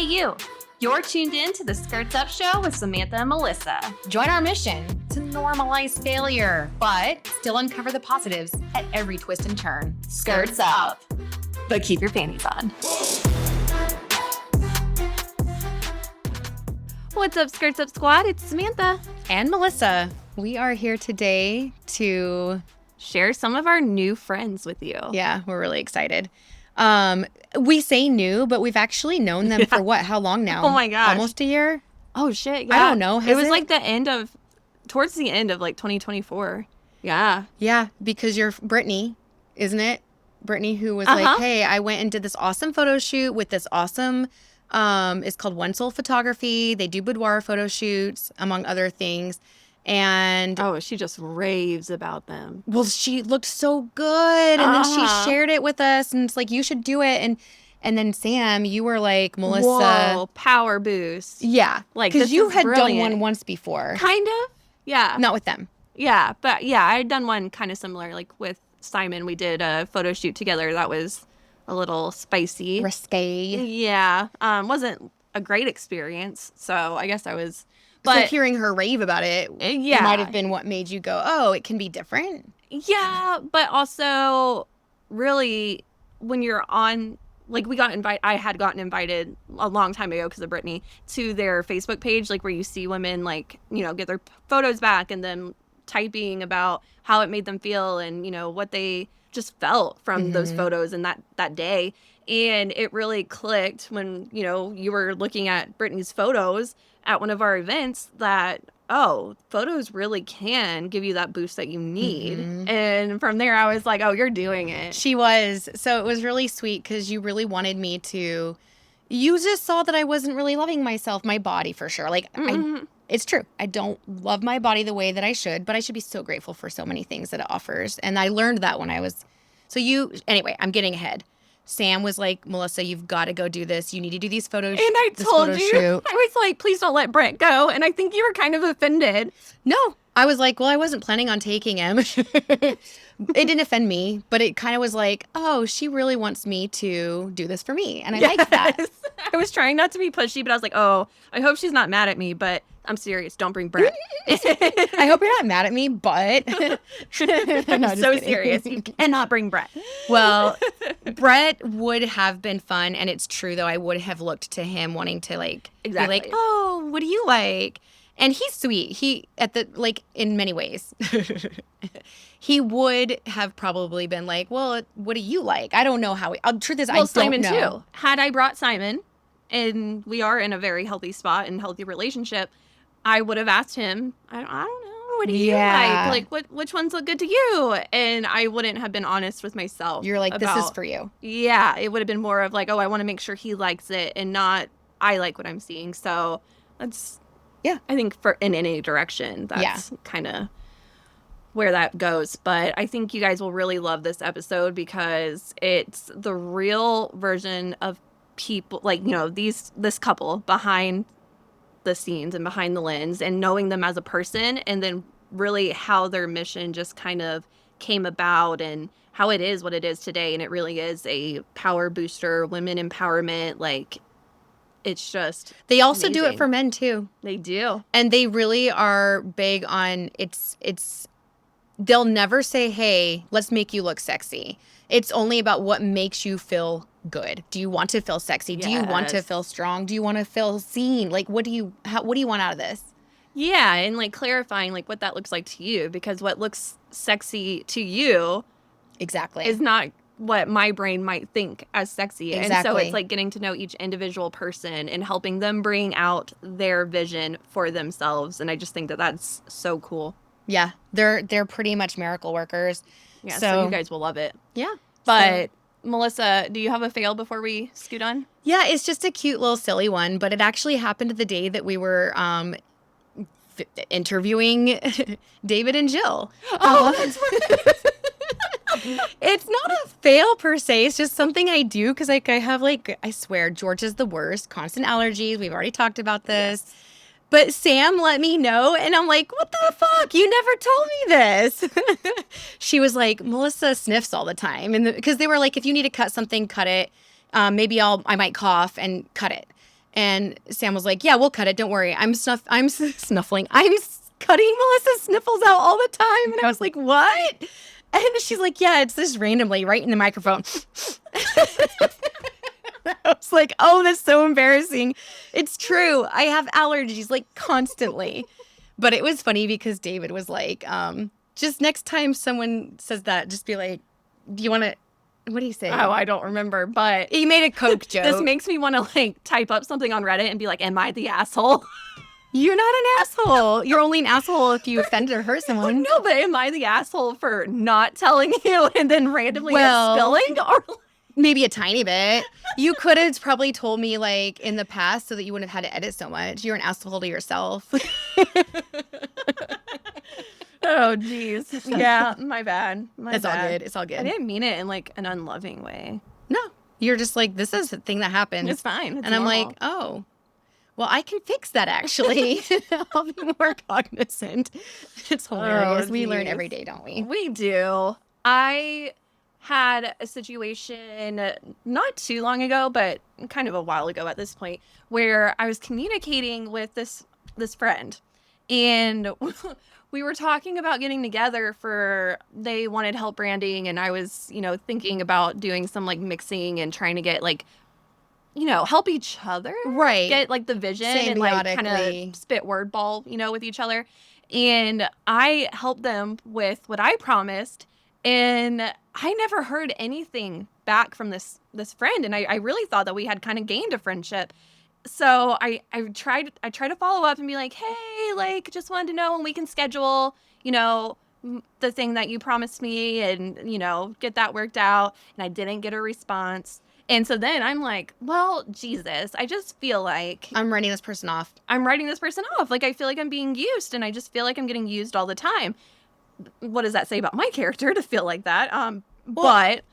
you. You're tuned in to the Skirts Up Show with Samantha and Melissa. Join our mission to normalize failure, but still uncover the positives at every twist and turn. Skirts up, but keep your panties on. What's up, Skirts Up Squad? It's Samantha. And Melissa. We are here today to share some of our new friends with you. Yeah, we're really excited. We say new, but we've actually known them for what? How long now? Oh my gosh. Almost a year? Oh shit, yeah. I don't know. It was like towards the end of like 2024. Yeah. Yeah, because you're Brittany, isn't it? Brittany, who was like, hey, I went and did this awesome photo shoot with this awesome, it's called One Soul Photography. They do boudoir photo shoots, among other things. And she just raves about them. Well, she looked so good, and then she shared it with us, and it's like, you should do it. And then Sam, you were like, Melissa, whoa, power boost. Yeah, like because you had brilliant. done one once before, kind of. Yeah, not with them. Yeah, but yeah, I had done one kind of similar, like with Simon. We did a photo shoot together. That was a little spicy, risque. Yeah, wasn't a great experience. So I guess I was. But so hearing her rave about it might have been what made you go, oh, it can be different. Yeah, but also really when you're on, like I had gotten invited a long time ago because of Brittany to their Facebook page, like where you see women like, get their photos back and then typing about how it made them feel and, what they just felt from those photos and that day. And it really clicked when, you were looking at Brittany's photos at one of our events that, photos really can give you that boost that you need. And from there, I was like, you're doing it. She was. So it was really sweet because you really wanted me to, you just saw that I wasn't really loving myself, my body for sure. Like, it's true. I don't love my body the way that I should, but I should be so grateful for so many things that it offers. And I learned that when I was, anyway, I'm getting ahead. Sam was like, Melissa, you've got to go do this. You need to do these photos. And I told you, I was like, please don't let Brent go. And I think you were kind of offended. No, I was like, well, I wasn't planning on taking him. It didn't offend me, but it kind of was like, she really wants me to do this for me. And I like that. I was trying not to be pushy, but I was like, I hope she's not mad at me, but I'm serious. Don't bring Brett. I hope you're not mad at me, but I'm so serious. You cannot bring Brett. Well, Brett would have been fun, and it's true though. I would have looked to him wanting to be like, what do you like? And he's sweet. He in many ways, he would have probably been like, well, what do you like? I don't know how. Truth is, I don't Simon know. Too. Had I brought Simon, and we are in a very healthy spot and healthy relationship, I would have asked him, I don't know, what do you like? Like, which ones look good to you? And I wouldn't have been honest with myself. You're like, this is for you. Yeah, it would have been more of like, I want to make sure he likes it and not I like what I'm seeing. So that's, I think in any direction, that's kind of where that goes. But I think you guys will really love this episode because it's the real version of people, like, this couple behind the scenes and behind the lens, and knowing them as a person, and then really how their mission just kind of came about and how it is what it is today. And it really is a power booster, women empowerment. Like, it's just they also amazing. do it for men too. They do. And they really are big on they'll never say, hey, let's make you look sexy. It's only about what makes you feel good. Do you want to feel sexy? Yes. Do you want to feel strong? Do you want to feel seen? Like, what do you want out of this? Yeah, and like clarifying like what that looks like to you, because what looks sexy to you exactly is not what my brain might think as sexy. Exactly. And so it's like getting to know each individual person and helping them bring out their vision for themselves. And I just think that that's so cool. Yeah, they're pretty much miracle workers. Yeah, so you guys will love it. Yeah. But Melissa, do you have a fail before we scoot on? Yeah, it's just a cute little silly one, but it actually happened the day that we were interviewing David and Jill. That's right. It's not a fail per se. It's just something I do because I have I swear, George is the worst. Constant allergies. We've already talked about this. Yes. But Sam let me know, and I'm like, what the fuck? You never told me this. She was like, Melissa sniffs all the time. And because they were like, if you need to cut something, cut it. Maybe I might cough and cut it. And Sam was like, yeah, we'll cut it. Don't worry. I'm snuffling. I'm cutting Melissa's sniffles out all the time. And I was like, what? And she's like, yeah, it's just randomly right in the microphone. I was like, oh, that's so embarrassing. It's true. I have allergies like constantly. But it was funny because David was like, just next time someone says that, just be like, do you want to, what do you say? Oh, I don't remember, but he made a Coke joke. This makes me want to like type up something on Reddit and be like, am I the asshole? You're not an asshole. You're only an asshole if you offend or hurt someone. No, but am I the asshole for not telling you and then randomly spilling? Or maybe a tiny bit. You could have probably told me like in the past so that you wouldn't have had to edit so much. You're an asshole to yourself. Oh, geez. Yeah, my bad. It's all good. It's all good. I didn't mean it in like an unloving way. No. You're just like, this is a thing that happens. It's fine. It's and normal. I'm like, oh, well, I can fix that actually. I'll be more cognizant. It's hilarious. We learn every day, don't we? We do. I had a situation not too long ago, but kind of a while ago at this point, where I was communicating with this friend, and we were talking about getting together they wanted help branding, and I was, thinking about doing some like mixing and trying to get like, help each other. Right. Get like the vision and like kind of spit word ball, with each other. And I helped them with what I promised. And I never heard anything back from this friend. And I really thought that we had kind of gained a friendship. So I tried to follow up and be like, hey, like, just wanted to know when we can schedule, the thing that you promised me and, get that worked out. And I didn't get a response. And so then I'm like, well, Jesus, I just feel like I'm writing this person off. Like, I feel like I'm being used, and I just feel like I'm getting used all the time. What does that say about my character to feel like that? But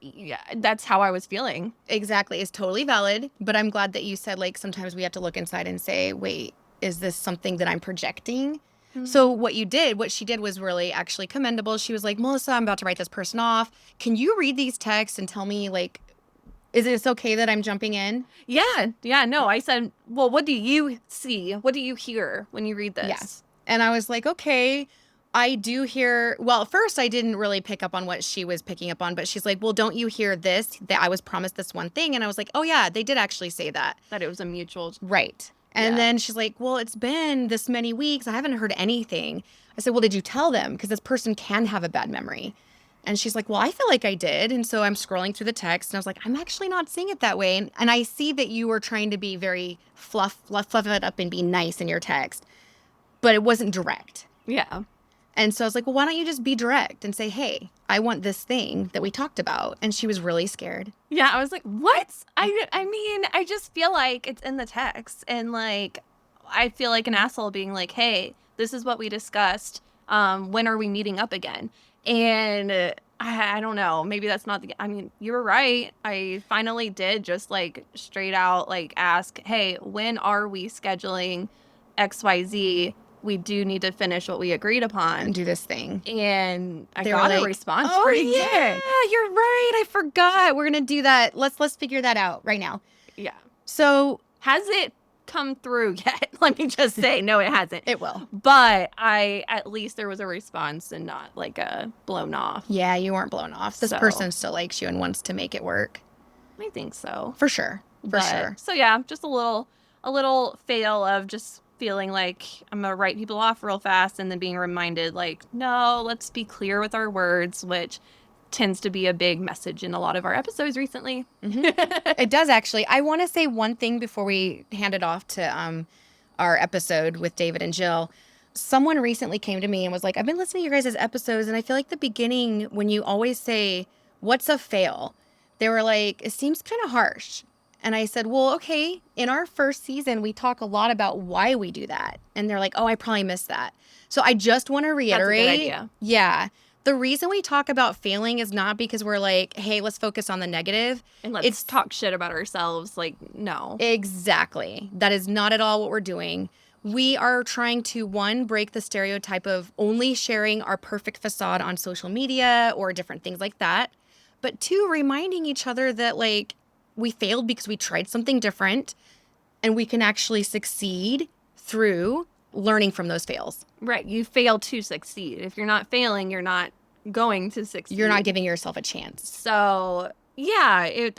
yeah, that's how I was feeling. Exactly. It's totally valid. But I'm glad that you said, like, sometimes we have to look inside and say, wait, is this something that I'm projecting? Mm-hmm. So what she did was really actually commendable. She was like, Melissa, I'm about to write this person off. Can you read these texts and tell me, like, is it okay that I'm jumping in? Yeah. No, I said, well, what do you see? What do you hear when you read this? Yes. And I was like, okay, I do hear, well, at first I didn't really pick up on what she was picking up on, but she's like, well, don't you hear this? That I was promised this one thing. And I was like, oh yeah, they did actually say that. That it was a mutual. Right. And then she's like, well, it's been this many weeks. I haven't heard anything. I said, well, did you tell them? Because this person can have a bad memory. And she's like, well, I feel like I did. And so I'm scrolling through the text and I was like, I'm actually not seeing it that way. And I see that you were trying to be very fluff it up and be nice in your text, but it wasn't direct. Yeah. And so I was like, well, why don't you just be direct and say, hey, I want this thing that we talked about. And she was really scared. Yeah. I was like, what? I mean, I just feel like it's in the text, and like, I feel like an asshole being like, hey, this is what we discussed. When are we meeting up again? And I don't know, maybe that's not I mean, you were right. I finally did just like straight out like ask, hey, when are we scheduling XYZ? We do need to finish what we agreed upon. And do this thing. And I got a response. Oh, yeah, you're right. I forgot. We're going to do that. Let's figure that out right now. Yeah. So has it come through yet? Let me just say, no, it hasn't. It will. But at least there was a response and not like a blown off. Yeah, you weren't blown off. This person still likes you and wants to make it work. I think so. For sure. For sure. So yeah, just a little fail of just feeling like I'm gonna write people off real fast and then being reminded like, no, let's be clear with our words, which tends to be a big message in a lot of our episodes recently. Mm-hmm. It does, actually. I want to say one thing before we hand it off to our episode with David and Jill. Someone recently came to me and was like, I've been listening to your guys' episodes, and I feel like the beginning, when you always say, what's a fail? They were like, it seems kind of harsh. And I said, well, okay, in our first season, we talk a lot about why we do that. And they're like, oh, I probably missed that. So I just want to reiterate. That's a good idea. Yeah. The reason we talk about failing is not because we're like, hey, let's focus on the negative. And let's talk shit about ourselves. Like, no. Exactly. That is not at all what we're doing. We are trying to, one, break the stereotype of only sharing our perfect facade on social media or different things like that. But two, reminding each other that, like, we failed because we tried something different. and we can actually succeed through learning from those fails. Right. You fail to succeed. If you're not failing, you're not going to succeed. You're not giving yourself a chance. So, yeah,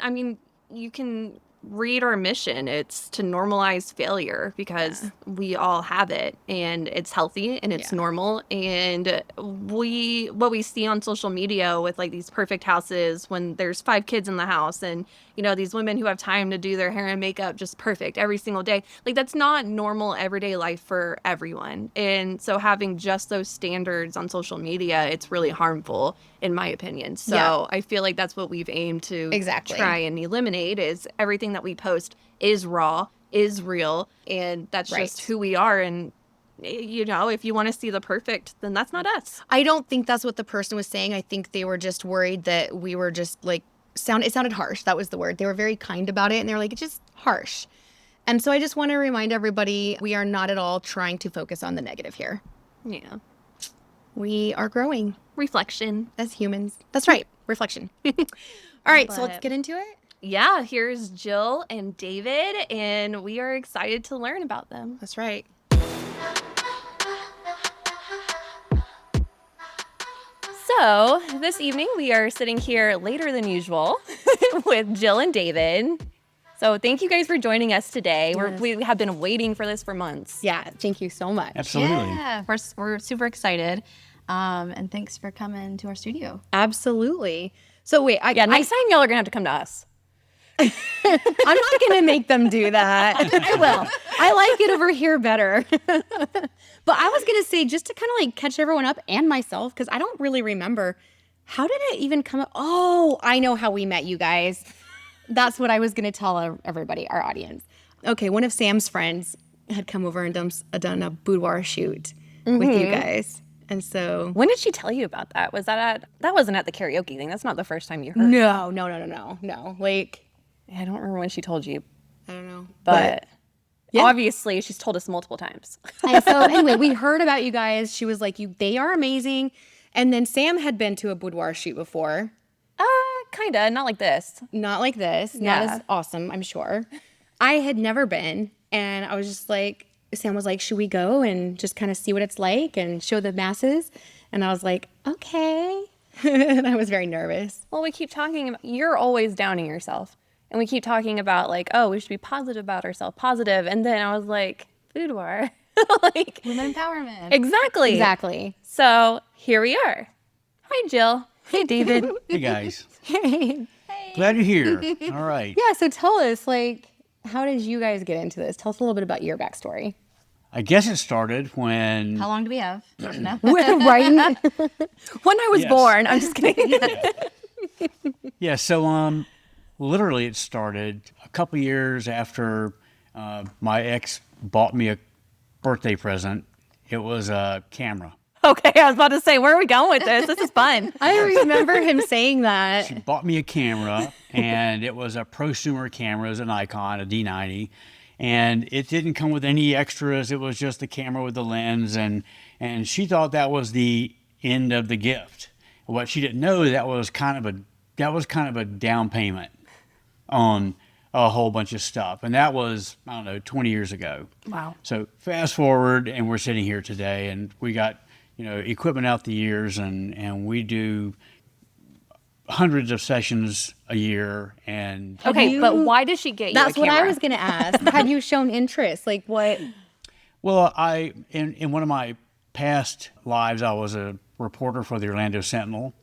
you can read our mission. It's to normalize failure because we all have it, and it's healthy and it's normal. And what we see on social media with like these perfect houses when there's 5 kids in the house, and these women who have time to do their hair and makeup just perfect every single day, like that's not normal everyday life for everyone. And so having just those standards on social media, it's really harmful in my opinion. So I feel like that's what we've aimed to try and eliminate, is everything that we post is raw, is real, and that's just who we are. And if you want to see the perfect, then that's not us. I don't think that's what the person was saying. I think they were just worried that we were just like it sounded harsh. That was the word. They were very kind about it, and they were like, it's just harsh. And so I just want to remind everybody, we are not at all trying to focus on the negative here. Yeah. We are growing. Reflection. As humans. That's right. Reflection. All right, so let's get into it. Yeah, here's Jill and David, and we are excited to learn about them. That's right. So this evening we are sitting here later than usual with Jill and David. So thank you guys for joining us today. Yes. We have been waiting for this for months. Yeah, thank you so much. Absolutely. Yeah, we're super excited. And thanks for coming to our studio. Absolutely. So wait, next time y'all are gonna have to come to us. I'm not going to make them do that. I will. I like it over here better. But I was going to say, just to kind of like catch everyone up and myself, because I don't really remember, how did it even come up? Oh, I know how we met, you guys. That's what I was going to tell everybody, our audience. Okay, one of Sam's friends had come over and done a boudoir shoot with you guys. And so... When did she tell you about that? Was that wasn't at the karaoke thing. That's not the first time you heard. No. Like... I don't remember when she told you. I don't know. But obviously she's told us multiple times. And so anyway, we heard about you guys. She was like, they are amazing. And then Sam had been to a boudoir shoot before. Kinda. Not like this. Not like this. Yeah. Not as awesome, I'm sure. I had never been. And I was just like, Sam was like, should we go and just kind of see what it's like and show the masses? And I was like, okay. And I was very nervous. Well, we keep talking about, you're always downing yourself. And we keep talking about like, oh, we should be positive about ourselves, positive. And then I was like, boudoir. Like Women empowerment. Exactly. So here we are. Hi, Jill. Hey, David. Hey, guys. Hey. Glad you're here. All right. Yeah, so tell us, like, how did you guys get into this? Tell us a little bit about your backstory. I guess it started when... How long do we have? No. Right? When I was born. I'm just kidding. Yeah, so literally it started a couple years after my ex bought me a birthday present. It was a camera. Okay, I was about to say, where are we going with this? This is fun. I remember him saying that. She bought me a camera, and it was a prosumer camera. It was an Icon, a D90. And it didn't come with any extras. It was just the camera with the lens. And she thought that was the end of the gift. What she didn't know, that was kind of a down payment on a whole bunch of stuff. And that was, I don't know, 20 years ago. Wow. So fast forward, and we're sitting here today, and we got, equipment out the years, and we do hundreds of sessions a year. And okay, but why did she get you That's a camera? what I was going to ask. Had you shown interest? Like what? Well, in one of my past lives, I was a reporter for the Orlando Sentinel.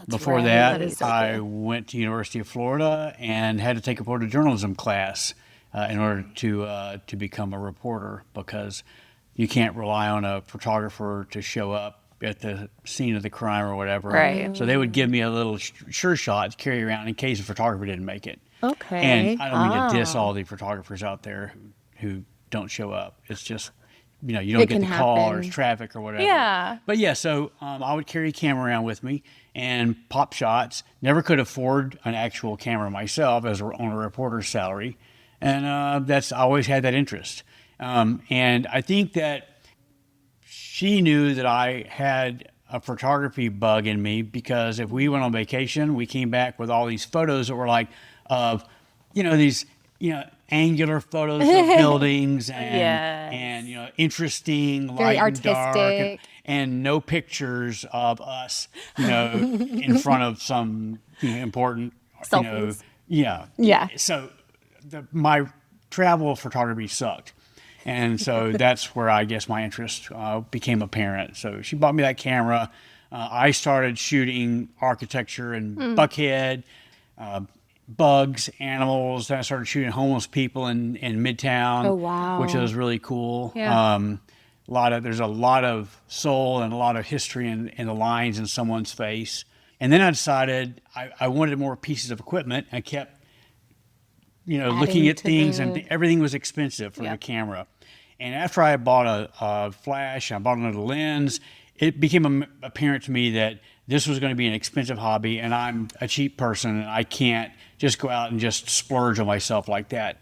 Before that, I went to University of Florida and had to take a photojournalism class in order to become a reporter, because you can't rely on a photographer to show up at the scene of the crime or whatever. Right. So they would give me a little sure shot to carry around in case a photographer didn't make it. Okay. And I don't mean to diss all the photographers out there who don't show up. It's just, you don't get the call or it's traffic or whatever. Yeah. But yeah, so I would carry a camera around with me and pop shots. Never could afford an actual camera myself on a reporter's salary. And I always had that interest. And I think that she knew that I had a photography bug in me, because if we went on vacation, we came back with all these photos that were like of, these angular photos of buildings Yes. and interesting Very light and dark artistic. and no pictures of us, in front of some important, Selfies. yeah. Yeah. So my travel photography sucked. And so that's where I guess my interest became apparent. So she bought me that camera. I started shooting architecture and Buckhead, bugs, animals. Then I started shooting homeless people in Midtown. Oh, wow. Which was really cool. Yeah. There's a lot of soul and a lot of history in the lines in someone's face. And then I decided I wanted more pieces of equipment. I kept, looking at to things, the- and everything was expensive for the camera. And after I bought a flash, I bought another lens, it became apparent to me that this was going to be an expensive hobby, and I'm a cheap person, and I can't just go out and just splurge on myself like that,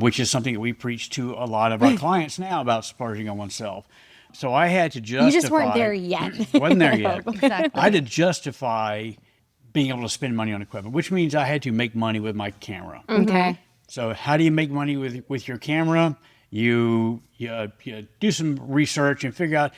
which is something that we preach to a lot of our clients now about splurging on oneself. So I had to justify. You just weren't there yet. Wasn't there yet. Exactly. I had to justify being able to spend money on equipment, which means I had to make money with my camera. Okay. So how do you make money with your camera? You do some research and figure out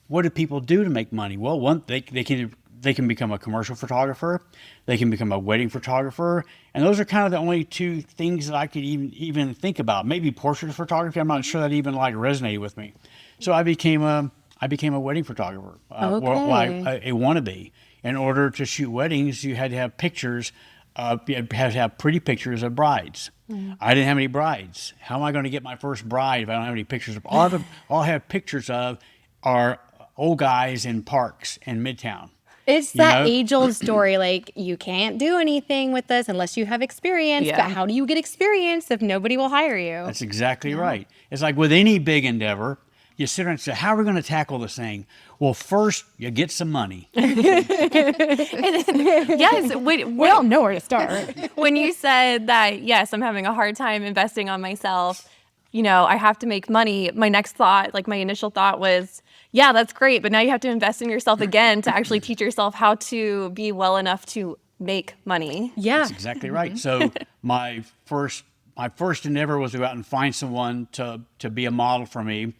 what do people do to make money. Well, one they can become a commercial photographer, they can become a wedding photographer, and those are kind of the only two things that I could even think about. Maybe portrait photography. I'm not sure that even resonated with me. So I became a wedding photographer. A wannabe. In order to shoot weddings, you had to have pictures. You had to have pretty pictures of brides. I didn't have any brides. How am I going to get my first bride if I don't have any pictures of? All I have pictures of are old guys in parks in Midtown. It's that age-old story, like, you can't do anything with this unless you have experience, Yeah. but how do you get experience if nobody will hire you? That's exactly right. It's like with any big endeavor, you sit around and say, how are we going to tackle this thing? Well, first, you get some money. Yes. We don't know where to start. When you said that, yes, I'm having a hard time investing on myself, I have to make money. My next thought, my initial thought was, yeah, that's great. But now you have to invest in yourself again to actually teach yourself how to be well enough to make money. Yeah. That's exactly right. So my first endeavor was to go out and find someone to be a model for me.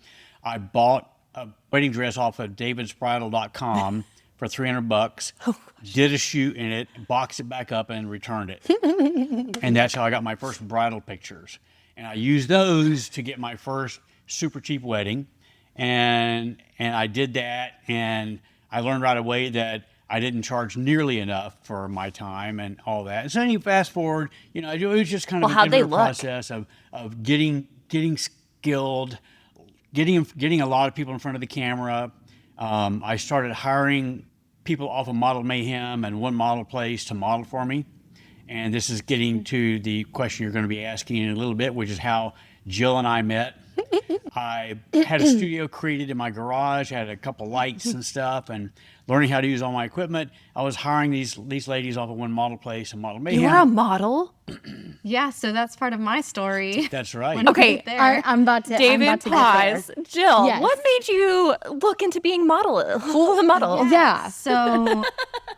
I bought a wedding dress off of davidsbridal.com for $300, did a shoot in it, boxed it back up, and returned it. And that's how I got my first bridal pictures. And I used those to get my first super cheap wedding. And I did that, and I learned right away that I didn't charge nearly enough for my time and all that. And so then you fast forward, it was just kind of Well, how'd they iterative look? process of getting skilled, getting a lot of people in front of the camera. I started hiring people off of Model Mayhem and One Model Place to model for me. And this is getting to the question you're going to be asking in a little bit, which is how Jill and I met. I had a studio created in my garage, had a couple lights and stuff, and learning how to use all my equipment. I was hiring these ladies off of One Model Place and Model Mayhem. You were a model? Yeah, so that's part of my story. That's right. When we Okay, get there. I'm about to David, I'm about to pause. Get there. Jill, Yes. what made you look into being a model? Yeah. So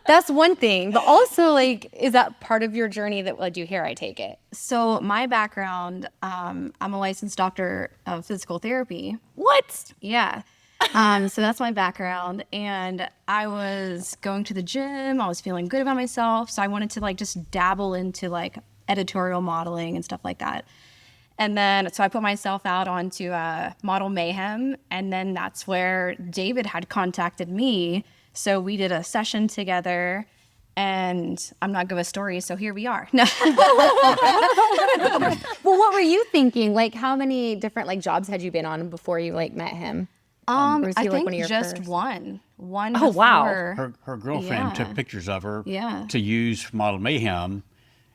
That's one thing. But also, is that part of your journey that led you here, I take it? So my background, I'm a licensed doctor of physical therapy. What? Yeah. So that's my background. And I was going to the gym. I was feeling good about myself. So I wanted to just dabble into editorial modeling and stuff like that. And then, so I put myself out onto Model Mayhem. And then that's where David had contacted me. So we did a session together. And I'm not good with stories, so here we are. No. Well, what were you thinking? How many different jobs had you been on before you met him? Or was I he, think one of your just first? one. Oh, wow. before. Her girlfriend Yeah. took pictures of her Yeah. to use for Model Mayhem,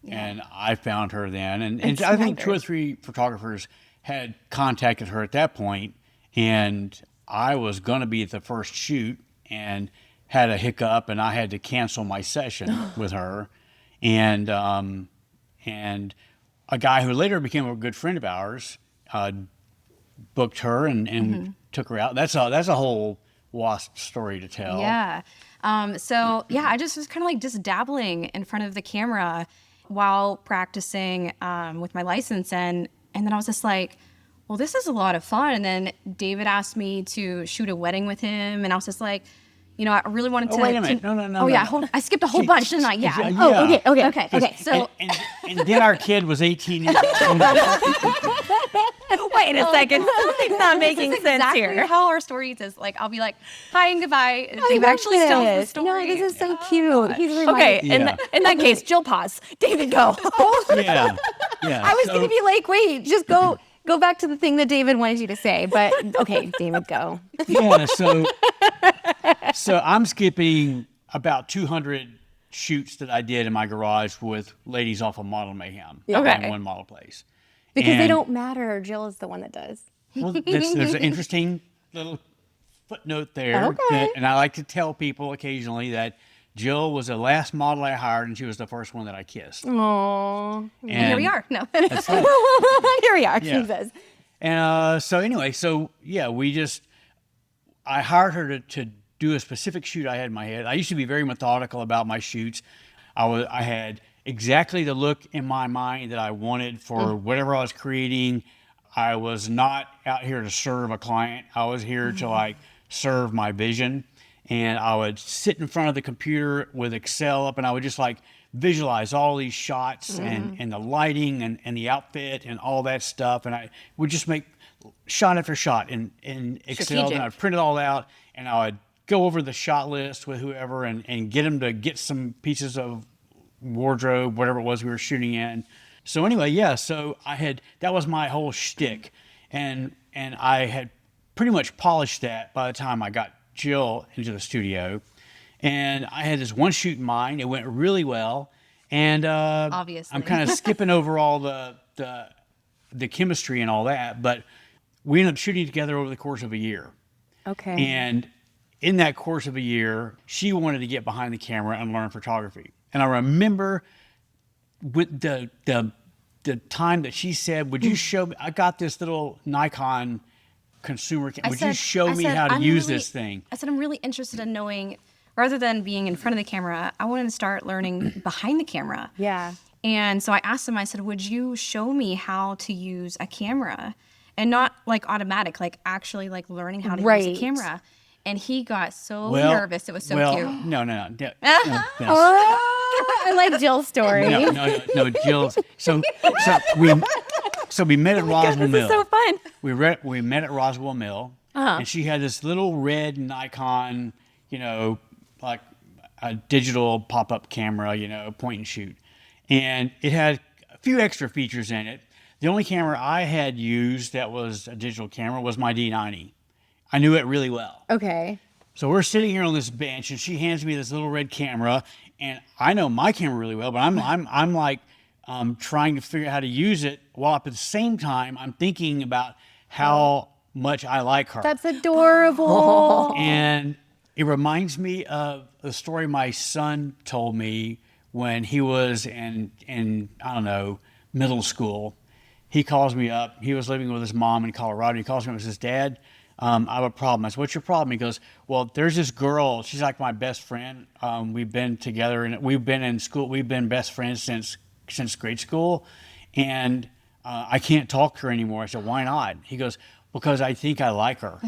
and I found her then. And It's I think 2 or wonders. 3 photographers had contacted her at that point, and I was going to be at the first shoot and had a hiccup, and I had to cancel my session with her. And a guy who later became a good friend of ours booked her and took her out. That's a whole wasp story to tell. Yeah. So yeah, I just was kind of just dabbling in front of the camera. while practicing with my license, and then I was just like, well, this is a lot of fun. And then David asked me to shoot a wedding with him, and I was just like, I really wanted to. Wait a minute. No. Oh yeah, I skipped a whole bunch, didn't I? Yeah. Yeah. Oh, okay. So And then our kid was 18 years old. Wait a second. Something's not making this is sense exactly here. how our story is. Like, I'll be like, hi and goodbye. David actually tells the story. No, this is so cute. He's Okay, Yeah. in that case, Jill, pause. David, go. Yeah. I was gonna be like, wait, just go back to the thing that David wanted you to say. But okay, David, go. Yeah. So I'm skipping about 200 shoots that I did in my garage with ladies off of Model Mayhem. Okay. In one model place. Because they And- don't matter. Jill is the one that does. Well, there's an interesting little footnote there. Okay. And I like to tell people occasionally that Jill was the last model I hired, and she was the first one that I kissed. Aww. And Here we are. No. That's right. Here we are. Yeah. She says. And so anyway, I hired her to do a specific shoot I had in my head. I used to be very methodical about my shoots. I had exactly the look in my mind that I wanted for whatever I was creating. I was not out here to serve a client. I was here to serve my vision. And I would sit in front of the computer with Excel up, and I would just visualize all these shots and the lighting and the outfit and all that stuff. And I would just make shot after shot in Excel. Strategic. And I'd print it all out, and I would go over the shot list with whoever and get them to get some pieces of wardrobe, whatever it was we were shooting in. So anyway, so that was my whole shtick. And I had pretty much polished that by the time I got Jill into the studio. And I had this one shoot in mind. It went really well. And Obviously. I'm kind of skipping over all the chemistry and all that, but we ended up shooting together over the course of a year. Okay. And in that course of a year, she wanted to get behind the camera and learn photography. And I remember with the time that she said, would you show me, I got this little Nikon consumer camera. Would you show me how to use this thing? I said, I'm really interested in knowing, rather than being in front of the camera, I wanted to start learning behind the camera. Yeah. And so I asked him, I said, would you show me how to use a camera? And not automatic, actually learning how to use Right. a camera. And he got so nervous. It was so cute. No. I like Jill's story. No, Jill. So we met at Roswell Mill. This is so fun. We met at Roswell Mill, and she had this little red Nikon, like a digital pop-up camera, point and shoot, and it had a few extra features in it. The only camera I had used that was a digital camera was my D90. I knew it really well. Okay. So we're sitting here on this bench, and she hands me this little red camera, and I know my camera really well, but I'm trying to figure out how to use it, while at the same time I'm thinking about how much I like her. That's adorable. And it reminds me of the story my son told me when he was in I don't know, middle school. He calls me up. He was living with his mom in Colorado. He calls me up and says, "Dad, I have a problem." I said, "What's your problem?" He goes, "Well, there's this girl. She's like my best friend. We've been together and we've been in school. We've been best friends since grade school, and I can't talk to her anymore." I said, "Why not?" He goes, "Because I think I like her."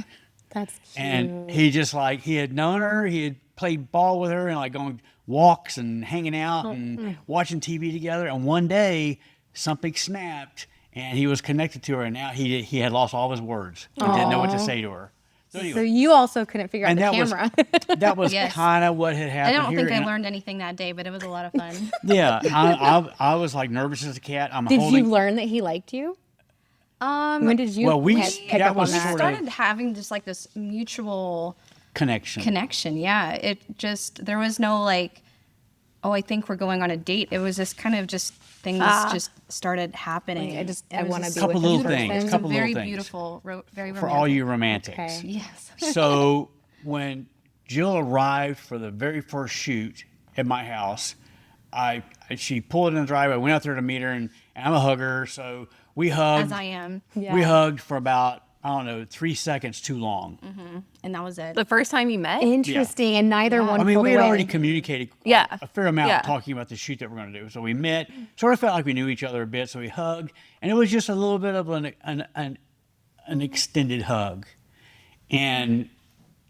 That's cute. And he just he had known her. He had played ball with her and going walks and hanging out and watching TV together. And one day something snapped. And he was connected to her, and now he had lost all his words. He didn't know what to say to her. So anyway, So you also couldn't figure out and the that camera. that was Yes. kind of what had I happened don't here. think I and learned anything that day, but it was a lot of fun. Yeah, I was nervous as a cat. I'm Did holding. you learn that he liked you? When did you Well, we- pick that up on was that? sort of- Started having just this mutual connection. Yeah, it just, there was no I think we're going on a date. It was just kind of just things just started happening. I want to be Couple with little this things, person. It was couple a very little things. beautiful, very romantic. for all you romantics. Okay. Yes. So when Jill arrived for the very first shoot at my house, she pulled in the driveway. I went out there to meet her, and I'm a hugger, so we hugged. As I am. Yeah. We hugged for about I don't know, 3 seconds too long. And that was it. The first time you met? Interesting. And neither one I mean, pulled we had away. already communicated a fair amount talking about the shoot that we're going to do. So we met, sort of felt like we knew each other a bit. So we hugged, and it was just a little bit of an extended hug. And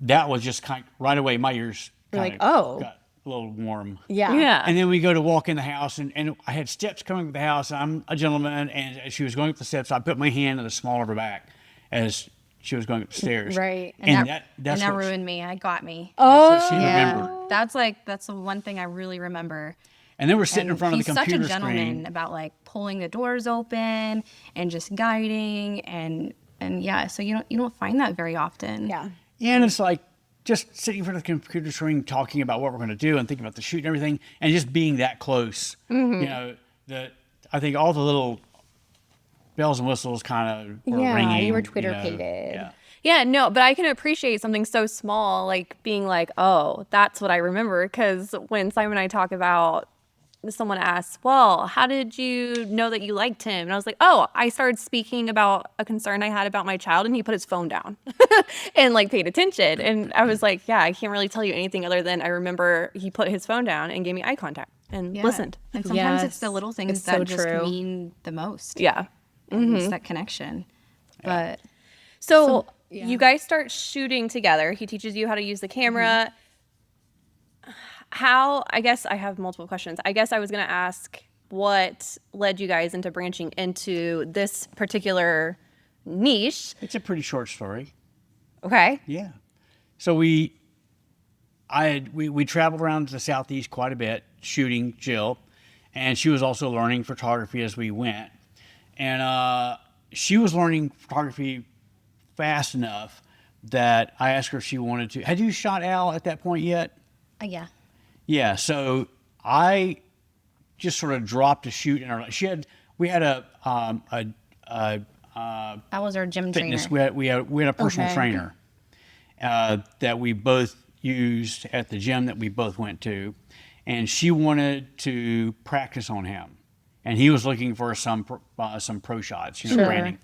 that was just kind of, right away, my ears kind of got a little warm. Yeah. And then we go to walk in the house, and I had steps coming up the house. And I'm a gentleman, and as she was going up the steps, I put my hand in the small of her back as she was going up the stairs. Right. And that ruined me. It got me. That's what she remembered. That's the one thing I really remember. And then we're sitting in front of the computer He's such a gentleman screen. about like pulling the doors open and just guiding and yeah. So you don't find that very often. Yeah. And it's like just sitting in front of the computer screen, talking about what we're going to do and thinking about the shoot and everything, and just being that close. You know, I think all the little bells and whistles kind of were ringing. You were Twitter-pated. Yeah. Yeah, no, but I can appreciate something so small, like being like, oh, that's what I remember. Because when Simon and I talk about, someone asks, well, how did you know that you liked him? And I was like, oh, I started speaking about a concern I had about my child, and he put his phone down and like paid attention. And I was like, yeah, I can't really tell you anything other than I remember he put his phone down and gave me eye contact and listened. And sometimes it's the Yes. little things It's that so just true. mean the most. Yeah. It's that connection. But So you guys start shooting together. He teaches you how to use the camera. How, I guess I have multiple questions. I guess I was going to ask what led you guys into branching into this particular niche. It's a pretty short story. Okay. Yeah. So we traveled around the Southeast quite a bit shooting Jill, and she was also learning photography as we went. And she was learning photography fast enough that I asked her if she wanted to. Had you shot Al at that point yet? yeah. Yeah. So I just sort of dropped a shoot in her. We had a That was our gym fitness. trainer. We had a personal trainer that we both used at the gym that we both went to, and she wanted to practice on him, and he was looking for some pro shots, branding.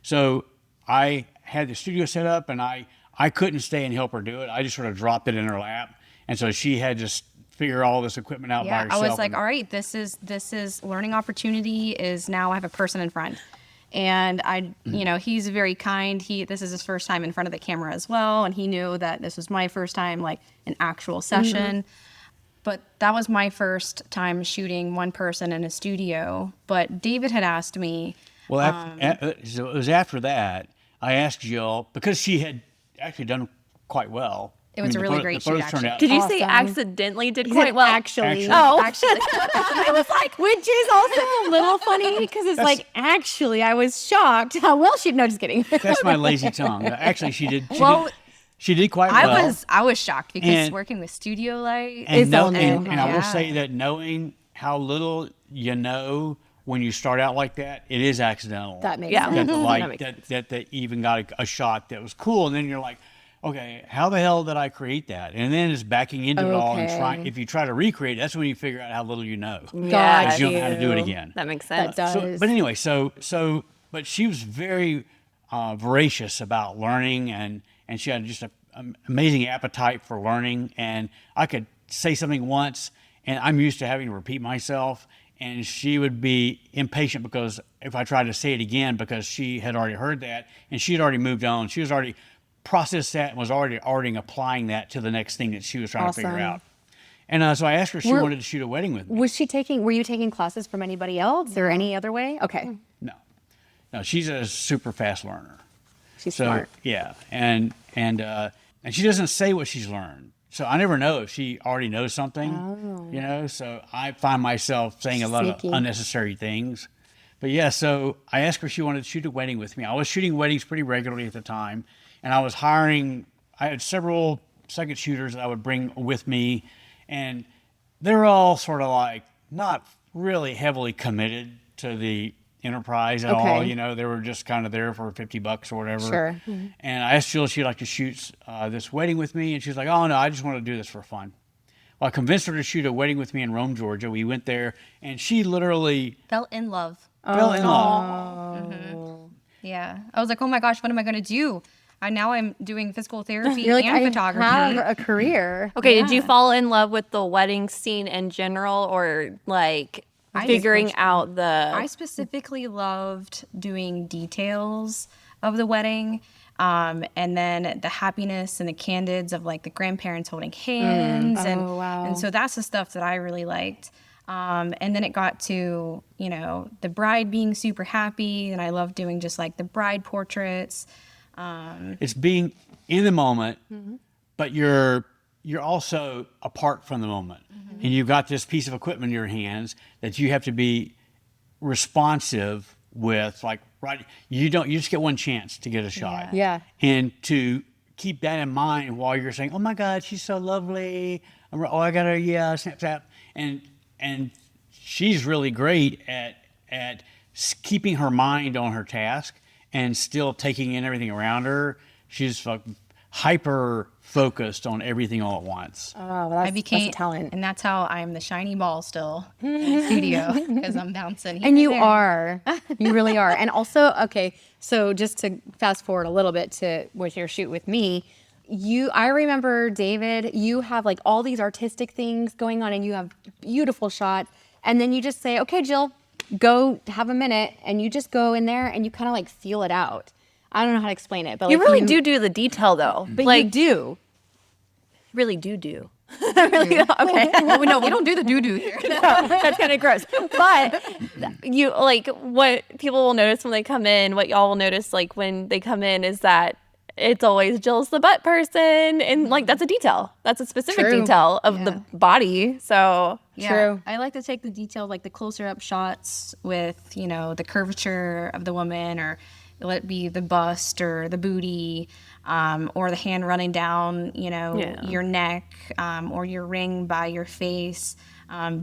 So I had the studio set up, and I couldn't stay and help her do it. I just sort of dropped it in her lap, and so she had to figure all this equipment out by Yeah, herself. I was like, all right, this is learning opportunity is now I have a person in front. And he's very kind. This is his first time in front of the camera as well. And he knew that this was my first time, like an actual session. But that was my first time shooting one person in a studio. But David had asked me. Well, so it was after that, I asked Jill, because she had actually done quite well. It was a really great shoot, actually. Did you say accidentally did quite well? Actually. Oh, Actually, I was like, which is also a little funny because it's like, actually, I was shocked how well she'd. No, just kidding. That's my lazy tongue. Actually, she did. She did quite I well. I was shocked because And- working with studio light. And, all new. and I will Yeah. say that knowing how little you know when you start out like that, it is accidental. That makes Yeah. sense. That the light, makes that even got a shot that was cool, and then you're like, okay, how the hell did I create that? And then it's backing into it all and trying. If you try to recreate it, that's when you figure out how little you know. Got Because you don't know how to do it again. That makes sense. That does. But anyway, but she was very voracious about learning, and she had just an amazing appetite for learning. And I could say something once, and I'm used to having to repeat myself, and she would be impatient because if I tried to say it again, because she had already heard that, and she had already moved on. She was already processed that and was already applying that to the next thing that she was trying to figure Awesome. out. And so I asked her if she wanted to shoot a wedding with me. Were you taking classes from anybody else or any other way? Okay. No, she's a super fast learner. She's smart. Yeah, and she doesn't say what she's learned, so I never know if she already knows something. So I find myself saying a lot of Sneaky. unnecessary things. But yeah, so I asked her if she wanted to shoot a wedding with me. I was shooting weddings pretty regularly at the time, and I had several second shooters that I would bring with me, and they're all sort of like not really heavily committed to the enterprise at all. They were just kind of there for $50 or whatever. Sure. And I asked Jill if she'd like to shoot this wedding with me, and she's like, oh no, I just want to do this for fun. Well, I convinced her to shoot a wedding with me in Rome, Georgia. We went there, and she literally Fell in love. fell in love. Yeah. I was like, oh my gosh, what am I going to do? Now I'm doing physical therapy You're like, and I photography. have a career. Okay, did you fall in love with the wedding scene in general, or like figuring out I the? specifically loved doing details of the wedding. And then the happiness and the candids of like the grandparents holding hands. Oh, wow. And so that's the stuff that I really liked. And then it got to, you know, the bride being super happy. And I love doing just like the bride portraits. It's being in the moment, but you're also apart from the moment, and you've got this piece of equipment in your hands that you have to be responsive with. Like, right, you just get one chance to get a shot. Yeah. And to keep that in mind while you're saying, "Oh my God, she's so lovely. I got her, snap snap," and she's really great at keeping her mind on her task and still taking in everything around her. She's hyper focused on everything all at once. Oh, that's a talent. And that's how I'm the shiny ball still in the studio, because I'm bouncing here And you there. are. You really are. And also, okay, so just to fast forward a little bit to with your shoot with me, I remember, David, you have like all these artistic things going on and you have beautiful shots. And then you just say, okay, Jill, go have a minute. And you just go in there and you kind of like feel it out. I don't know how to explain it, but You like really do the detail though. But like, you do. really do. Okay. No, we don't do the doo-doo here. That's kind of gross. But you like what people will notice when they come in, what y'all will notice like when they come in is that it's always Jill's the butt person, and like that's a detail. That's a specific True. detail of the body. So True. I like to take the detail, like the closer up shots with, you know, the curvature of the woman, or let it be the bust or the booty, or the hand running down, you know, your neck, or your ring by your face.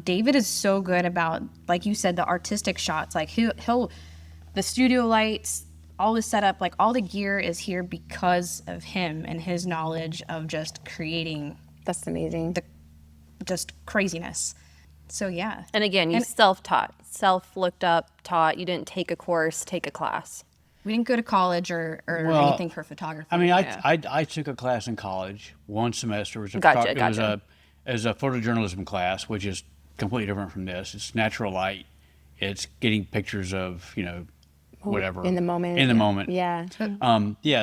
David is so good about, like you said, the artistic shots. Like he'll the studio lights, all the setup, like all the gear is here because of him and his knowledge of just creating That's amazing. just craziness. So yeah. and again, you self-taught, self-looked up, taught. You didn't take a course, take a class. We didn't go to college or anything for photography. I mean, I took a class in college, one semester. It was Gotcha. It was a photojournalism class, which is completely different from this. It's natural light. It's getting pictures of, you know, whatever. In the moment. In the moment. Yeah.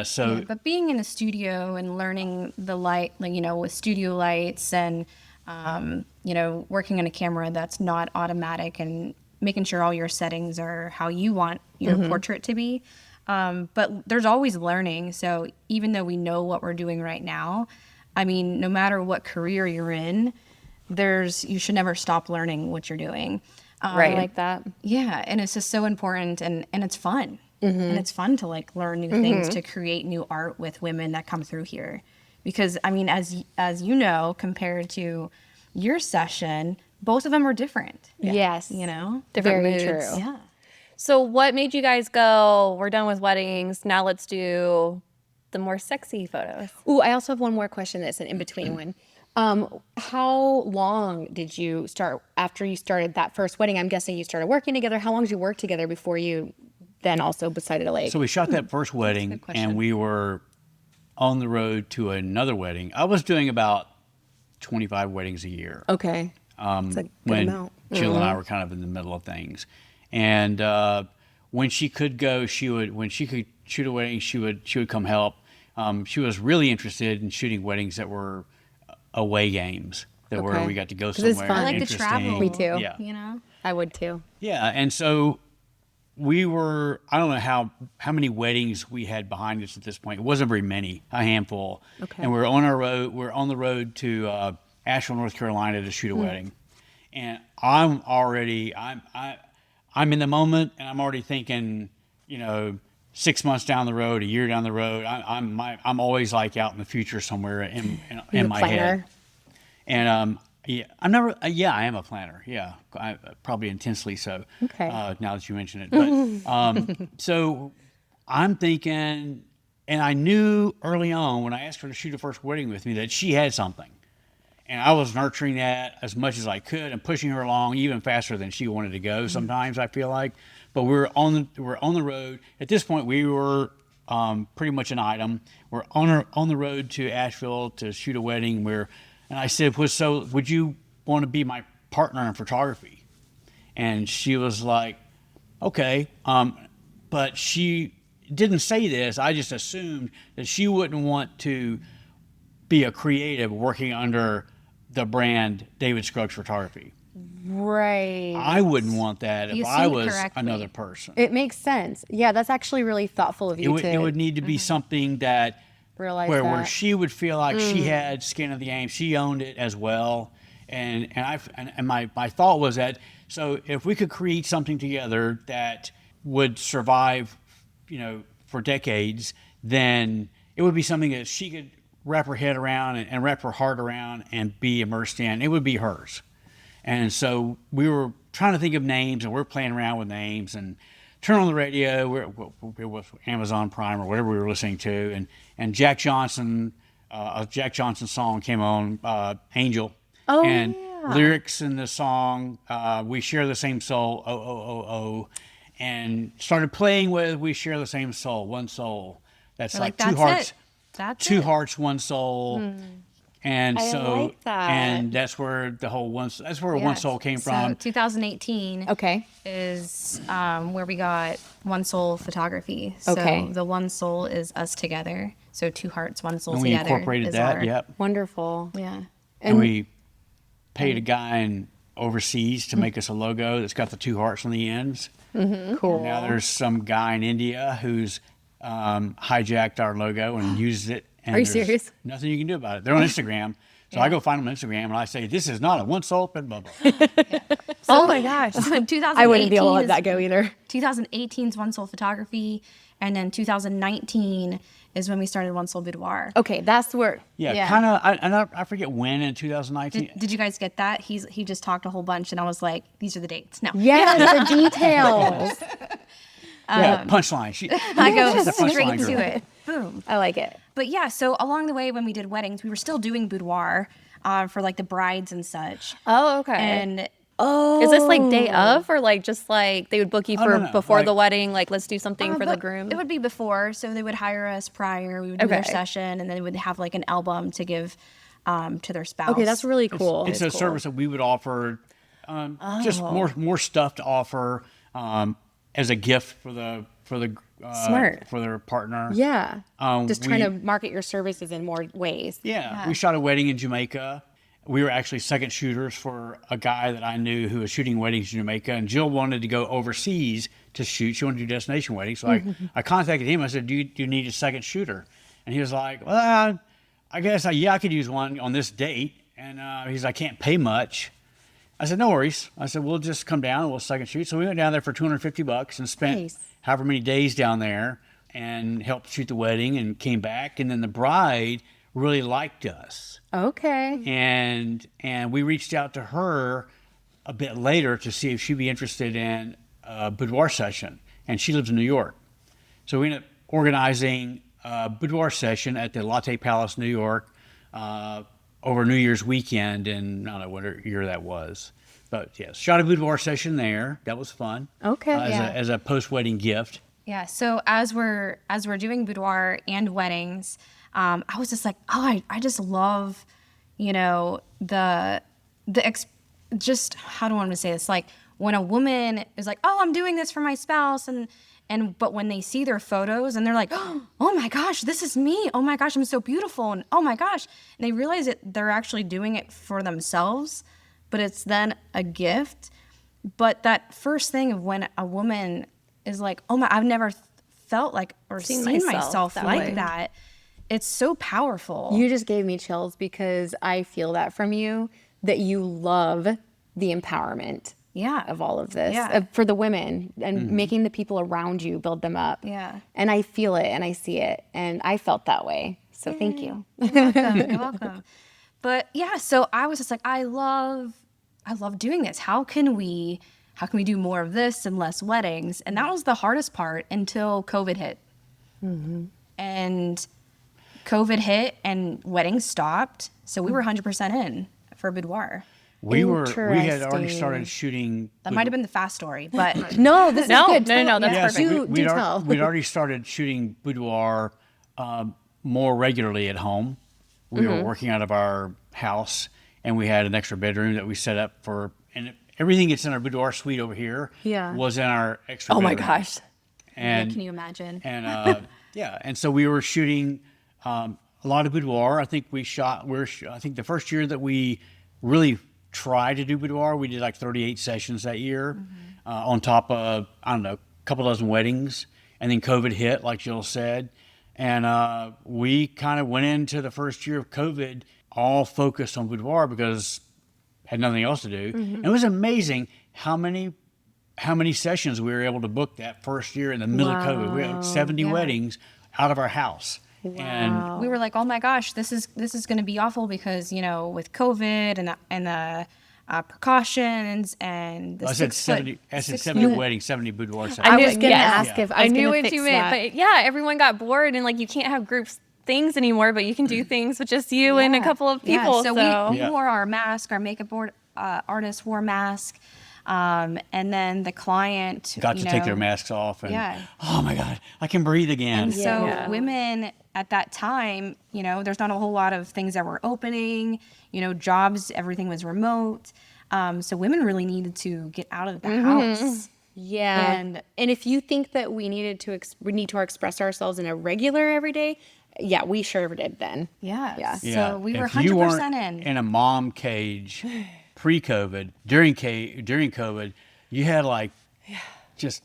So but being in a studio and learning the light, like, you know, with studio lights and, you know, working on a camera that's not automatic and making sure all your settings are how you want your portrait to be. But there's always learning. So even though we know what we're doing right now, I mean, no matter what career you're in, you should never stop learning what you're doing. Right. Like that. Yeah, and it's just so important, and it's fun. And it's fun to like learn new things, to create new art with women that come through here. Because I mean, as you know, compared to your session, both of them were different. Yes. You know? Different Very moods. true. Yeah. So what made you guys go, we're done with weddings, now let's do the more sexy photos? Ooh, I also have one more question that's an in-between one. How long did you start after you started that first wedding? I'm guessing you started working together. How long did you work together before you then also decided to like? So we shot that first wedding, and we were on the road to another wedding. I was doing about 25 weddings a year. Okay. It's a good when amount. Jill and I were kind of in the middle of things. And when she could go, when she could shoot a wedding, she would come help. She was really interested in shooting weddings that were away games, where we got to go somewhere. it's fun. I like to interesting. travel. Me too. Yeah. You know? I would too. Yeah, and so we were, I don't know how many weddings we had behind us at this point. It wasn't very many, a handful. Okay. And we're on the road to Asheville, North Carolina to shoot a wedding. And I'm in the moment, and I'm already thinking, you know, 6 months down the road, a year down the road. I'm always like out in the future somewhere in my head. And I am a planner. Yeah, probably intensely so. Okay. Now that you mention it, but so I'm thinking, and I knew early on when I asked her to shoot a first wedding with me that she had something, and I was nurturing that as much as I could and pushing her along even faster than she wanted to go. Sometimes I feel like, but we're on the road. At this point, we were pretty much an item. We're on the road to Asheville to shoot a wedding. And I said, well, so would you want to be my partner in photography? And she was like, okay. But she didn't say this. I just assumed that she wouldn't want to be a creative working under the brand David Scruggs Photography. Right. I wouldn't want that You if see I it was correctly. another person. It makes sense. Yeah, that's actually really thoughtful of you It would need to be something that realize where that. she would feel like she had skin in the game. She owned it as well. And my thought was that, so if we could create something together that would survive, for decades, then it would be something that she could wrap her head around and wrap her heart around and be immersed in. It would be hers. And so we were trying to think of names, and we're playing around with names, and turn on the radio. It was Amazon Prime or whatever we were listening to, and Jack Johnson, a Jack Johnson song came on, Angel. Oh, and yeah. lyrics in the song, We Share the Same Soul, oh, oh, oh, oh, and started playing with We Share the Same Soul, one soul. That's like two that's hearts. it. That's Two it. hearts, one soul. And I so, like that. and that's where the whole one soul came So from. 2018 Okay. is where we got One Soul Photography. So Okay. the One Soul is us together. So two hearts, one soul And we together. incorporated is that. our- Yep. Wonderful. Yeah. And we paid a guy overseas to make us a logo that's got the two hearts on the ends. Cool. Now there's some guy in India who's hijacked our logo and used it. And Are you there's serious? Nothing you can do about it. They're on Instagram. So I go find them on Instagram and I say, this is not a one soul, blah, blah, blah. Oh my gosh. 2018 I wouldn't be able to let is- that go either. 2018 is One Soul Photography. And then 2019 is when we started One Soul Boudoir. Okay, that's where. Yeah, kind of. I forget when in 2019. Did you guys get that? He just talked a whole bunch, and I was like, these are the dates. No. Yes, the details. Yeah, punchline. I go She's a punchline straight girl. to it. Boom. I like it. But yeah, so along the way when we did weddings, we were still doing boudoir for like the brides and such. Oh, okay. And Is this like day of, or like just like they would book you for no. before Like- the wedding? Like, let's do something for the but groom. It would be before, so they would hire us prior. We would do their Okay. session, and then they would have like an album to give to their spouse. Okay, that's really cool. It's a service that we would offer, just more stuff to offer as a gift for the Smart. for their partner. Yeah. Just trying we- to market your services in more ways. Yeah, we shot a wedding in Jamaica. We were actually second shooters for a guy that I knew who was shooting weddings in Jamaica, and Jill wanted to go overseas to shoot. She wanted to do destination weddings, so I contacted him. I said, "Do you need a second shooter?" And he was like, "Well, I guess I could use one on this date." And he's like, "I can't pay much." I said, "No worries." I said, "We'll just come down and we'll second shoot." So we went down there for $250 and spent Nice. however many days down there and helped shoot the wedding and came back. And then the bride really liked us. Okay. And we reached out to her a bit later to see if she'd be interested in a boudoir session. And she lives in New York. So we ended up organizing a boudoir session at the Latte Palace, New York, over New Year's weekend in, I don't know what year that was. But yes, shot a boudoir session there. That was fun. Okay. As a post-wedding gift. Yeah. So as we're doing boudoir and weddings, I was just like, oh, I just love, just how do I want to say this? Like when a woman is like, oh, I'm doing this for my spouse, but when they see their photos and they're like, oh my gosh, this is me. Oh my gosh, I'm so beautiful. And oh my gosh. And they realize that they're actually doing it for themselves, but it's then a gift. But that first thing of when a woman is like, oh my, I've never felt like or seen myself that like way. that. It's so powerful. You just gave me chills because I feel that from you, that you love the empowerment Yeah. of all of this Yeah. for the women and making the people around you build them up. Yeah. And I feel it and I see it and I felt that way. So thank you. You're welcome. But yeah, so I was just like, I love doing this. How can we do more of this and less weddings? And that was the hardest part until COVID hit. And COVID hit and weddings stopped. So we were 100% in for boudoir. we had already Interesting. started shooting. That might have been the fast story, but No, this No, is good. no, that's Yes, perfect. we'd tell. we'd already started shooting boudoir more regularly at home. We were working out of our house, and we had an extra bedroom that we set up for, and everything that's in our boudoir suite over here was in our extra Oh bedroom. my gosh. And can you imagine? and and so we were shooting a lot of boudoir. I think I think the first year that we really tried to do boudoir, we did like 38 sessions that year, on top of, I don't know, a couple dozen weddings. And then COVID hit, like Jill said. And we kind of went into the first year of COVID all focused on boudoir because had nothing else to do. And it was amazing how many sessions we were able to book that first year in the middle of COVID. We had 70 weddings out of our house. And We were like, oh my gosh, this is going to be awful because, with COVID and the precautions and the I said 6 foot. 70 weddings, 70 boudoir sessions. I was gonna yes. ask if I knew gonna what fix you meant, that. but yeah, everyone got bored and like you can't have groups things anymore, but you can do things with just you and a couple of people. So we Yeah. wore our mask, our makeup artist wore mask. And then the client Got to take their masks off. And, Yeah. oh my God, I can breathe again. And so women at that time, there's not a whole lot of things that were opening, jobs, everything was remote. So women really needed to get out of the house. Yeah. And if you think that we need to express ourselves in a regular everyday, yeah, we sure did then. yeah. Yeah. So we were If you 100% weren't in a mom cage pre-COVID, during COVID, you had like just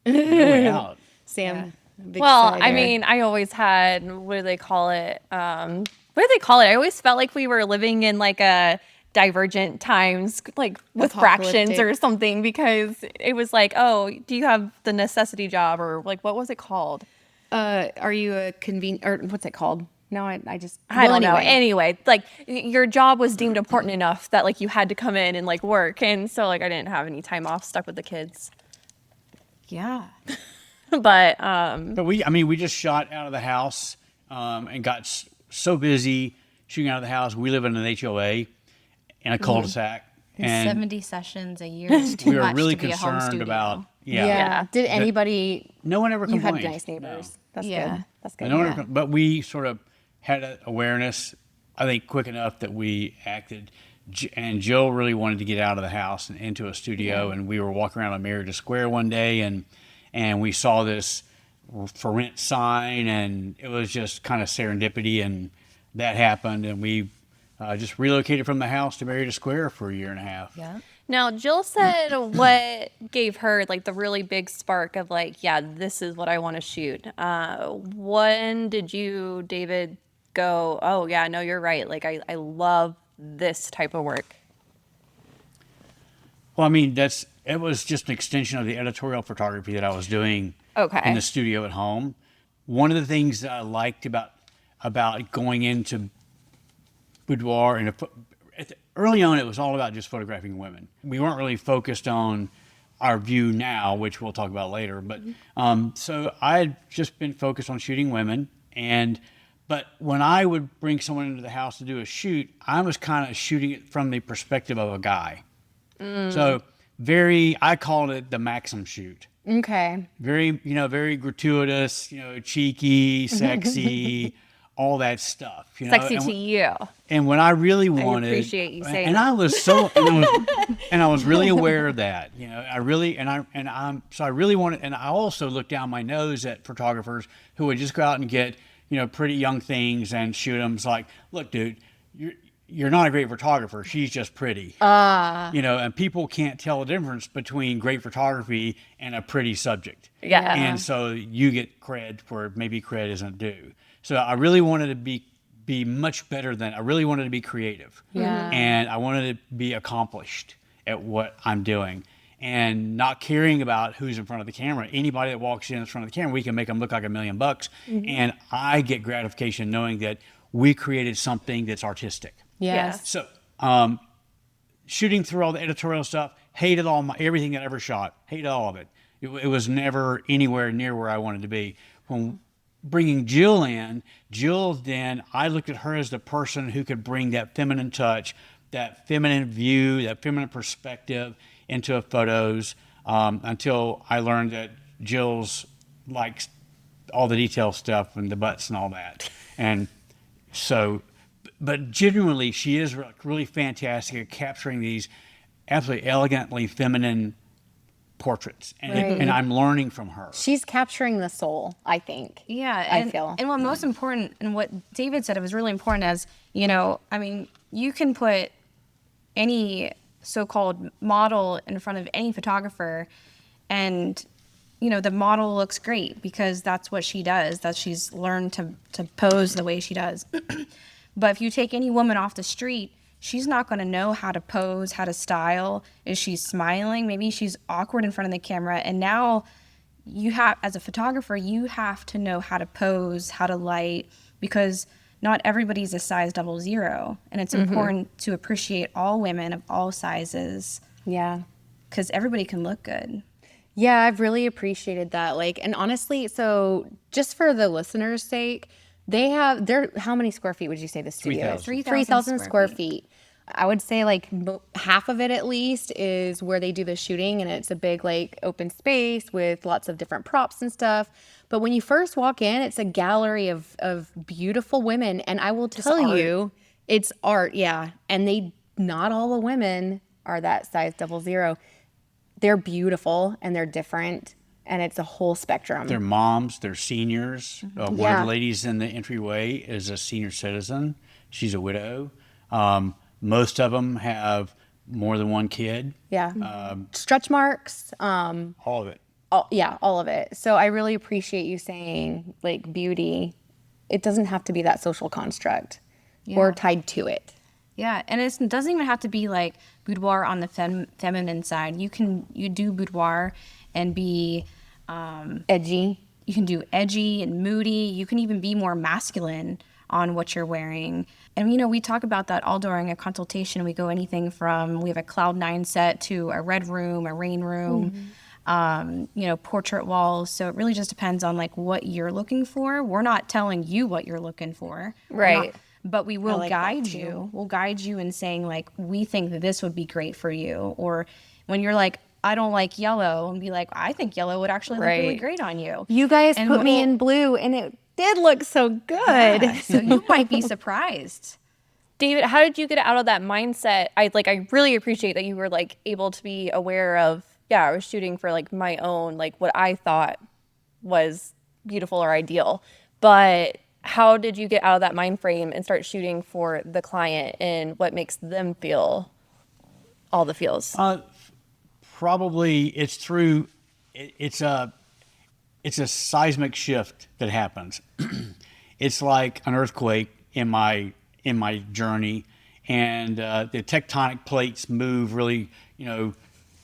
no way out. Sam. big Well, sigh I there. mean, I always had, what do they call it? What do they call it? I always felt like we were living in like a divergent times, like with fractions Apocalyptic. or something, because it was like, oh, do you have the necessity job, or like, what was it called? Are you a or what's it called? No, I just I don't know. anyway. Anyway, like your job was deemed important enough that like you had to come in and like work. And so like I didn't have any time off, stuck with the kids. yeah. But But we just shot out of the house and got so busy shooting out of the house. We live in an HOA in a cul-de-sac. And 70 sessions a year is too we were much really to be a home concerned studio. about, Yeah. Did anybody? no one ever You complained. had nice neighbors. That's Yeah. good. That's good. No one ever, but we sort of had an awareness, I think, quick enough that we acted. And Jill really wanted to get out of the house and into a studio. And we were walking around on Merida Square one day, and we saw this for rent sign, and it was just kind of serendipity, and that happened, and we just relocated from the house to Merida Square for a year and a half. Yeah. now Jill said what gave her like the really big spark of like, yeah, this is what I want to shoot. When did you, David, go, oh yeah, no, you're right. Like I love this type of work. Well, I mean, it was just an extension of the editorial photography that I was doing Okay. in the studio at home. One of the things that I liked about going into boudoir and early on, it was all about just photographing women. We weren't really focused on our view now, which we'll talk about later. But so I had just been focused on shooting women, but when I would bring someone into the house to do a shoot, I was kind of shooting it from the perspective of a guy. So I called it the Maxim shoot. Okay. Very, very gratuitous, cheeky, sexy, all that stuff. Sexy to you. And when I really wanted, appreciate you saying and that. I was so, and I was really aware of that. I really wanted, and I also looked down my nose at photographers who would just go out and get, pretty young things and shoot them. It's like, look, dude, you're not a great photographer. She's just pretty. And people can't tell the difference between great photography and a pretty subject. Yeah. And so you get cred where maybe cred isn't due. So I really wanted to be much better than, I really wanted to be creative. Yeah. And I wanted to be accomplished at what I'm doing and not caring about who's in front of the camera. Anybody that walks in front of the camera, we can make them look like $1 million. And I get gratification knowing that we created something that's artistic. Yes. So, shooting through all the editorial stuff, hated everything that I ever shot, hated all of it. It was never anywhere near where I wanted to be. When bringing Jill in, then I looked at her as the person who could bring that feminine touch, that feminine view, that feminine perspective into photos, until I learned that Jill's likes all the detail stuff and the butts and all that. And so, but genuinely, she is really fantastic at capturing these absolutely elegantly feminine portraits. And, and I'm learning from her. She's capturing the soul, I think. Yeah, I feel. And what most important, and what David said, it was really important as, you know, I mean, you can put any so-called model in front of any photographer and, you know, the model looks great because that's what she does, that she's learned to pose the way she does. But if you take any woman off the street, she's not going to know how to pose, how to style. Is she smiling? Maybe she's awkward in front of the camera. And now you have, as a photographer, you have to know how to pose, how to light, because not everybody's a size 00. And it's important to appreciate all women of all sizes. Yeah. Because everybody can look good. Yeah, I've really appreciated that. Like, and honestly, so just for the listeners' sake, they're how many square feet would you say the studio is? 3,000 square feet. I would say like half of it at least is where they do the shooting, and it's a big like open space with lots of different props and stuff. But when you first walk in, it's a gallery of beautiful women, and I will tell you, it's art, yeah. And not all the women are that size 00. They're beautiful and they're different, and it's a whole spectrum. They're moms, they're seniors. One of the ladies in the entryway is a senior citizen. She's a widow. Most of them have more than one kid. Yeah. Stretch marks. All of it. All of it. So I really appreciate you saying, like, beauty, it doesn't have to be that social construct or tied to it. Yeah, and it doesn't even have to be like boudoir on the feminine side. You do boudoir and be Edgy. You can do edgy and moody. You can even be more masculine on what you're wearing. And, you know, we talk about that all during a consultation. We go anything from, we have a cloud 9 set to a red room, a rain room, you know, portrait walls. So it really just depends on like what you're looking for. We're not telling you what you're looking for. Right. But we will like guide that you. We'll guide you in saying like, we think that this would be great for you. Or when you're like, I don't like yellow, and be like, I think yellow would actually look really great on you. You guys put me in blue, and it did look so good. Yeah, so you might be surprised. David, how did you get out of that mindset? I really appreciate that you were like able to be aware of, I was shooting for like my own, like what I thought was beautiful or ideal. But how did you get out of that mind frame and start shooting for the client and what makes them feel all the feels? Probably it's through, it's a seismic shift that happens. It's like an earthquake in my journey, and the tectonic plates move really,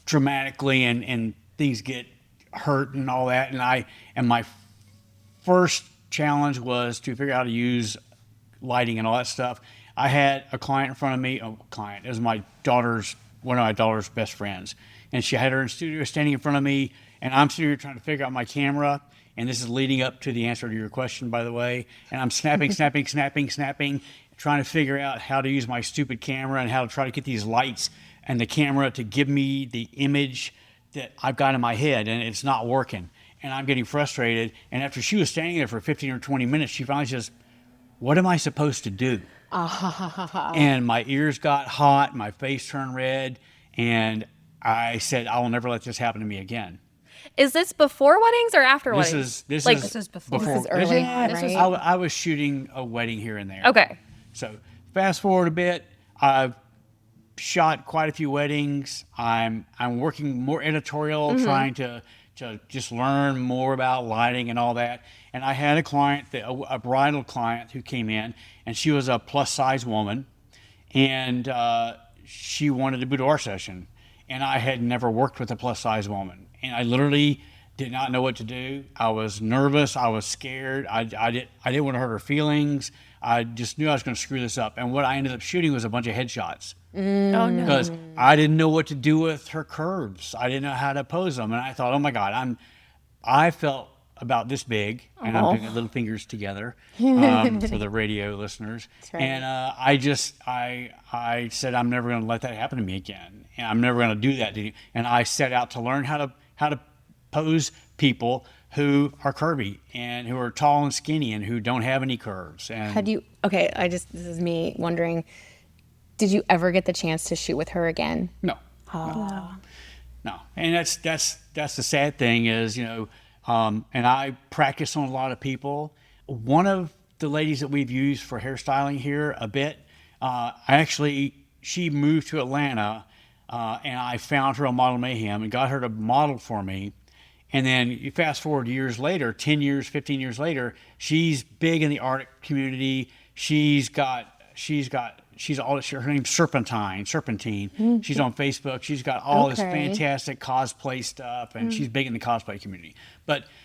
dramatically, and things get hurt and all that. And my first challenge was to figure out how to use lighting and all that stuff. I had a client in front of me. It was one of my daughter's best friends, and she had her in studio standing in front of me, and I'm sitting here trying to figure out my camera. And this is leading up to the answer to your question, by the way. And I'm snapping, trying to figure out how to use my stupid camera and how to try to get these lights and the camera to give me the image that I've got in my head, and it's not working. And I'm getting frustrated. And after she was standing there for 15 or 20 minutes, she finally says, "What am I supposed to do?" And my ears got hot, my face turned red, and I said, "I will never let this happen to me again." Is this before weddings or after weddings? This is before. This is early, right? I was shooting a wedding here and there. Okay. So fast forward a bit, I've shot quite a few weddings. I'm working more editorial, trying to just learn more about lighting and all that. And I had a client, a bridal client, who came in, and she was a plus size woman, and she wanted a boudoir session. And I had never worked with a plus size woman. And I literally did not know what to do. I was nervous. I was scared. I didn't want to hurt her feelings. I just knew I was going to screw this up. And what I ended up shooting was a bunch of headshots. Oh, no. Because I didn't know what to do with her curves. I didn't know how to pose them. And I thought, oh my God, I felt about this big, and I'm doing little fingers together for the radio listeners. right. And I said I'm never going to let that happen to me again, and I'm never going to do that to you. And I set out to learn how to pose people who are curvy and who are tall and skinny and who don't have any curves. And Had you, okay, this is me wondering, did you ever get the chance to shoot with her again? no. No, and that's the sad thing is, and I practice on a lot of people. One of the ladies that we've used for hairstyling here a bit, she moved to Atlanta, and I found her on Model Mayhem and got her to model for me. And then you fast forward years later, 10 years, 15 years later, she's big in the art community. Her name's Serpentine. Mm-hmm. She's on Facebook. She's got all this Okay. fantastic cosplay stuff, and she's big in the cosplay community.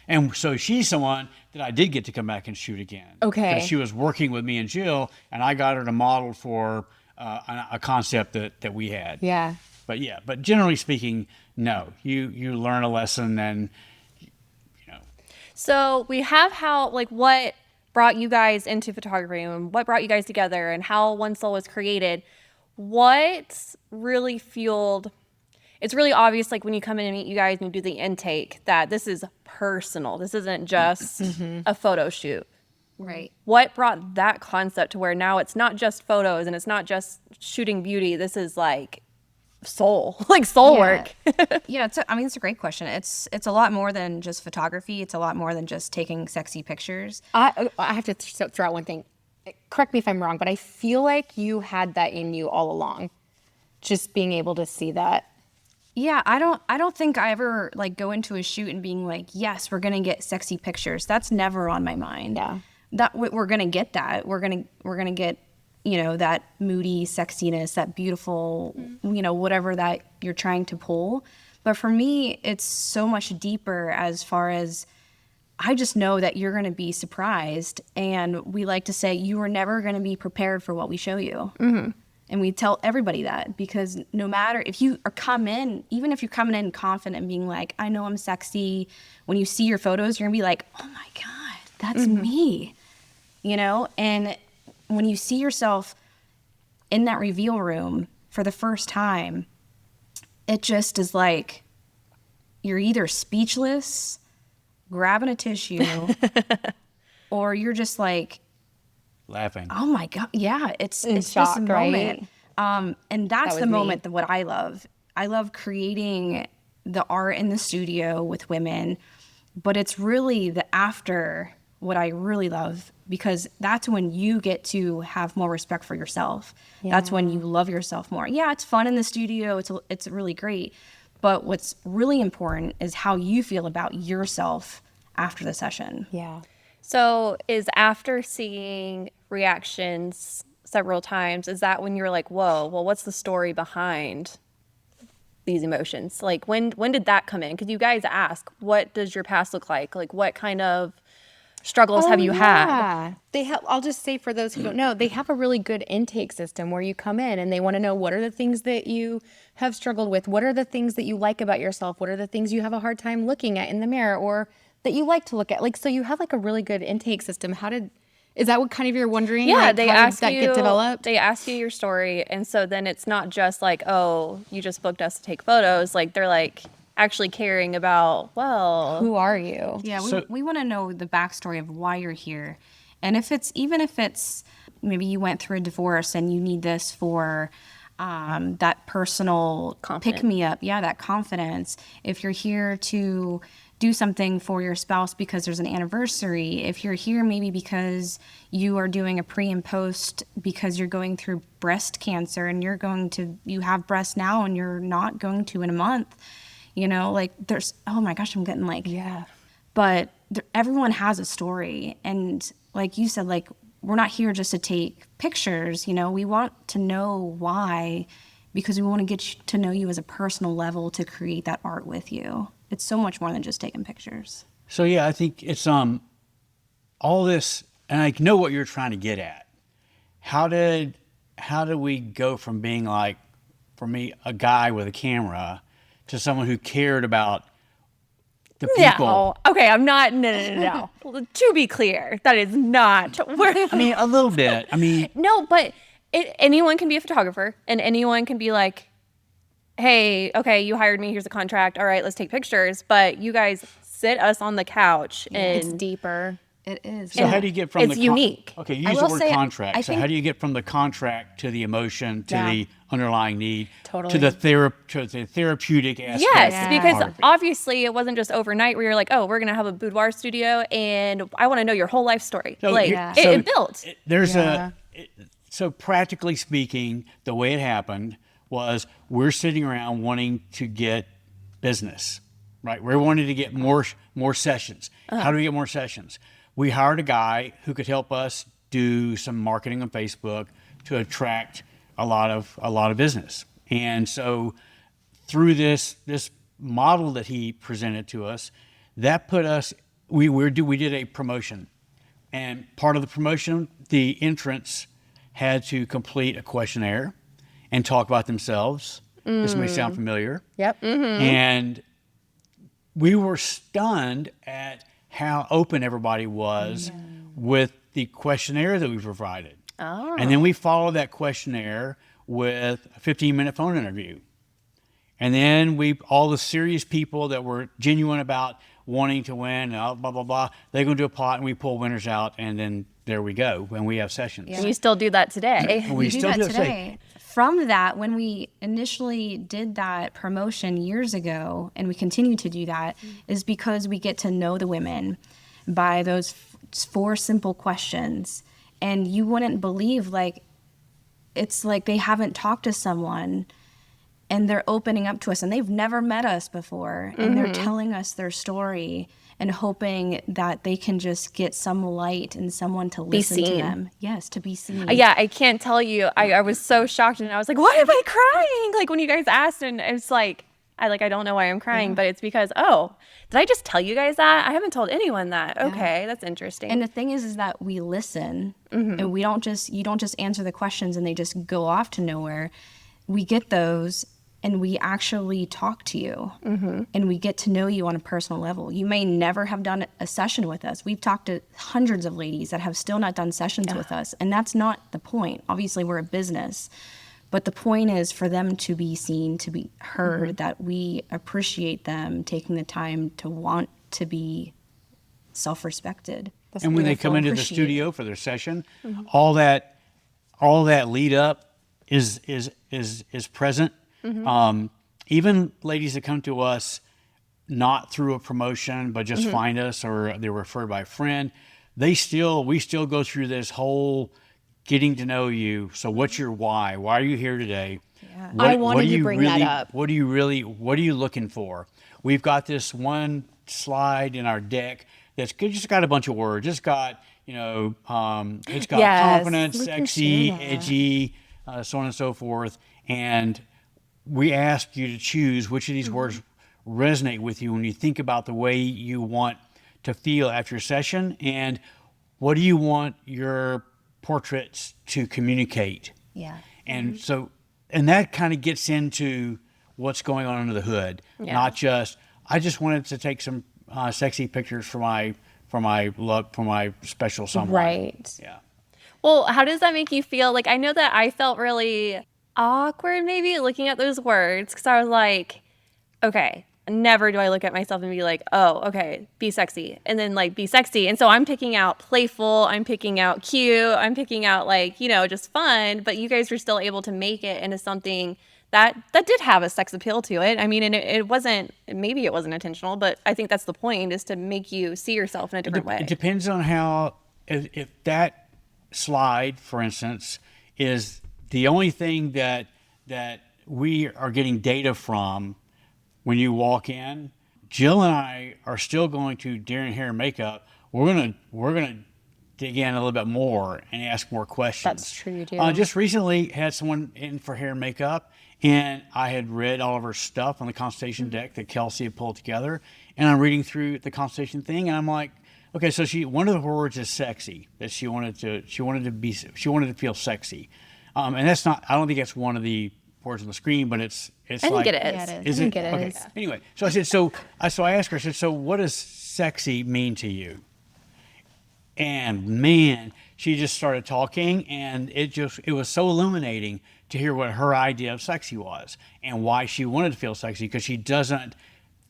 And so she's someone that I did get to come back and shoot again. Okay. Because she was working with me and Jill, and I got her to model for a concept that we had. Yeah. But generally speaking, no. You learn a lesson, and So we have what brought you guys into photography and what brought you guys together and how One Soul was created. What really fueled, it's really obvious when you come in and meet you guys and you do the intake that this is personal. This isn't just a photo shoot. Right. What brought that concept to where now it's not just photos and it's not just shooting beauty. This is soul, soul work. Yeah, it's a great question. It's a lot more than just photography. It's a lot more than just taking sexy pictures. I have to throw out one thing. Correct me if I'm wrong, but I feel like you had that in you all along. Just being able to see that. Yeah, I don't think I ever go into a shoot and being like, yes, we're gonna get sexy pictures. That's never on my mind. Yeah. That we're gonna get that. We're gonna get that moody sexiness, that beautiful, whatever that you're trying to pull. But for me, it's so much deeper as far as I just know that you're going to be surprised. And we like to say you are never going to be prepared for what we show you. Mm-hmm. And we tell everybody that because no matter if you even if you're coming in confident and being like, I know I'm sexy, when you see your photos, you're going to be like, oh my God, that's me, and when you see yourself in that reveal room for the first time, it just is you're either speechless, grabbing a tissue, or you're just laughing. oh my God, yeah, it's shock, just a right? moment. And that's was the me. moment that what I love. I love creating the art in the studio with women, but it's really the after what I really love, because that's when you get to have more respect for yourself. That's when you love yourself more. Yeah, it's fun in the studio. It's really great. But what's really important is how you feel about yourself after the session. Yeah. So is after seeing reactions several times, is that when you're like, whoa, well, what's the story behind these emotions? When did that come in? Because you guys ask, what does your past look like? What kind of struggles have you had? They have. I'll just say for those who don't know, they have a really good intake system where you come in and they want to know what are the things that you have struggled with, what are the things that you like about yourself, what are the things you have a hard time looking at in the mirror or that you like to look at. So you have a really good intake system. Is that what kind of you're wondering? Yeah, they how ask did that you. get developed? They ask you your story, and so then it's not just oh, you just booked us to take photos. They're actually caring about, well, Who are you? Yeah, So- we want to know the backstory of why you're here. And even if it's maybe you went through a divorce and you need this for that personal Confidence. pick-me-up, that confidence. If you're here to do something for your spouse because there's an anniversary, if you're here maybe because you are doing a pre and post because you're going through breast cancer and you have breasts now and you're not going to in a month. There's, oh my gosh, I'm getting Yeah. but everyone has a story. And like you said, we're not here just to take pictures, we want to know why, because we want to get to know you as a personal level to create that art with you. It's so much more than just taking pictures. So yeah, I think it's all this, and I know what you're trying to get at. How did we go from being for me, a guy with a camera, to someone who cared about the people. No. Okay, I'm not. No. To be clear, that is not. I mean, a little bit. I mean, no, but anyone can be a photographer, and anyone can be like, "Hey, okay, you hired me. Here's a contract. All right, let's take pictures." But you guys sit us on the couch, and It's deeper. It is. so how do you get from it's the unique. Okay, you I use the will word say, contract. I So think- how do you get from the contract to the emotion to Yeah. the underlying need to Totally. the therapeutic aspect? Yes, because part of it? obviously it wasn't just overnight where you're like, "Oh, we're gonna have a boudoir studio, and I want to know your whole life story." So like here- it, so it built. There's Yeah. so practically speaking, the way it happened was we're sitting around wanting to get business, right? We're wanting to get more sessions. How do we get more sessions? We hired a guy who could help us do some marketing on Facebook to attract a lot of business. And so through this model that he presented to us, that put us we did a promotion. And part of the promotion, the entrants had to complete a questionnaire and talk about themselves. This may sound familiar. Yep. And we were stunned at how open everybody was with the questionnaire that we provided. Oh. And then we followed that questionnaire with a 15-minute phone interview. And then all the serious people that were genuine about wanting to win, and blah, blah, blah, they go into a pot and we pull winners out, and then there we go, when we have sessions. And you still do that today. And we do still that do it today. From that, when we initially did that promotion years ago, and we continue to do that, is because we get to know the women by those 4 simple questions. And you wouldn't believe, like, it's like they haven't talked to someone and they're opening up to us and they've never met us before. And they're telling us their story and hoping that they can just get some light and someone to listen to seen. them. Yes, to be seen. Yeah, I can't tell you. I was so shocked, and I was like, "Why am I crying?" Like when you guys asked, and it's like, I don't know why I'm crying, but it's because did I just tell you guys that? I haven't told anyone that. Okay, that's interesting. And the thing is that we listen, and you don't just answer the questions and they just go off to nowhere. We get those, and we actually talk to you, and we get to know you on a personal level. You may never have done a session with us. We've talked to hundreds of ladies that have still not done sessions with us, and that's not the point. Obviously, we're a business, but the point is for them to be seen, to be heard, that we appreciate them taking the time to want to be self-respected. And when they come into the studio for their session, all that lead up is present. Even ladies that come to us not through a promotion but just find us, or they're referred by a friend, we still go through this whole getting to know you. So what's your why? Why are you here today? I wanted to bring that up. What are you looking for? We've got this one slide in our deck that's just got a bunch of words. It's got, it's got confident, sexy, edgy, so on and so forth. And we ask you to choose which of these words resonate with you when you think about the way you want to feel after your session, and what do you want your portraits to communicate. Yeah. And so, and that kind of gets into what's going on under the hood. Not just, I just wanted to take some sexy pictures for my special someone. Right. Yeah. Well, how does that make you feel? Like, I know that I felt really awkward maybe looking at those words, because I was like, okay, never do I look at myself and be like, oh, okay, be sexy, and then like be sexy. And so I'm picking out playful, I'm picking out cute, I'm picking out like, just fun, but you guys were still able to make it into something that did have a sex appeal to it. I mean, and it wasn't, maybe it wasn't intentional, but I think that's the point, is to make you see yourself in a different way. It depends on how, if that slide, for instance, is the only thing that we are getting data from when you walk in, Jill and I are still going to, during hair and makeup, we're gonna dig in a little bit more and ask more questions. That's true, you do. Just recently had someone in for hair and makeup, and I had read all of her stuff on the consultation deck that Kelsey had pulled together, and I'm reading through the consultation thing, and I'm like, okay, so one of the words is sexy, that she wanted to feel sexy, and that's not, I don't think that's one of the reports on the screen, but it's I think like, it is. Yeah, it Is I think it? it Okay. is. Anyway, so I said, so I asked her, I said, so what does sexy mean to you? And man, she just started talking, and it was so illuminating to hear what her idea of sexy was and why she wanted to feel sexy, because she doesn't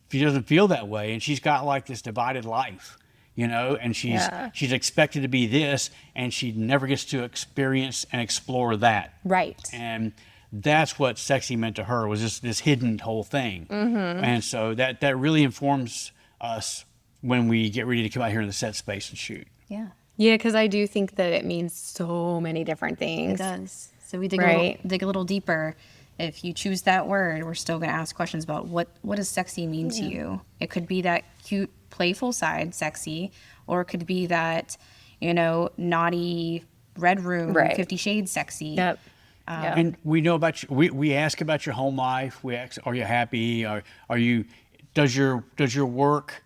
feel that way, and she's got like this divided life, and she's expected to be this, and she never gets to experience and explore that. Right. And that's what sexy meant to her, was just this hidden whole thing. And so that really informs us when we get ready to come out here in the set space and shoot. Yeah, Yeah, because I do think that it means so many different it things. does. So we dig Right. dig a little deeper. If you choose that word, we're still going to ask questions about what does sexy mean to you. It could be that cute, playful side, sexy, or it could be that, naughty red room, Right. 50 Shades sexy. Yep. And we know about you. We ask about your home life. We ask, are you happy? Are you? Does your work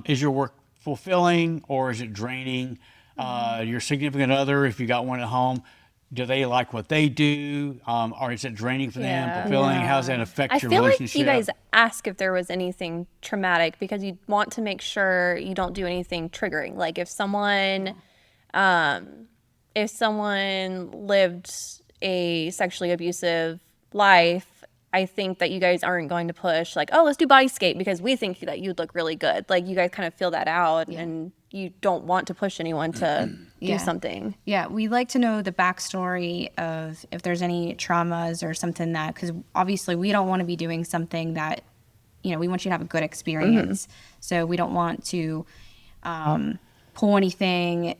is your work fulfilling, or is it draining? Your significant other, if you got one at home, do they like what they do? Or is it draining for them? Fulfilling? How does that affect I your feel like relationship? you guys ask if there was anything traumatic because you want to make sure you don't do anything triggering. Like if someone lived a sexually abusive life, I think that you guys aren't going to push like, oh, let's do body skate because we think that you'd look really good. Like you guys kind of feel that out, and you don't want to push anyone to do something. Yeah, we like to know the backstory of if there's any traumas or something that, because obviously we don't want to be doing something that, we want you to have a good experience. So we don't want to pull anything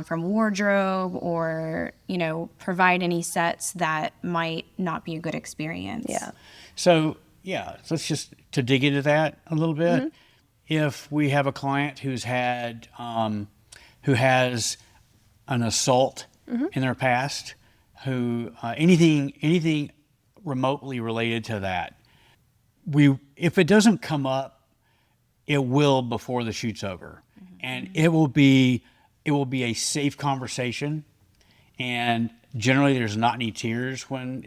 from wardrobe or, provide any sets that might not be a good experience. Yeah. So let's just to dig into that a little bit. If we have a client who has an assault in their past, who anything remotely related to that, if it doesn't come up, it will before the shoot's over, and it will be a safe conversation, and generally there's not any tears when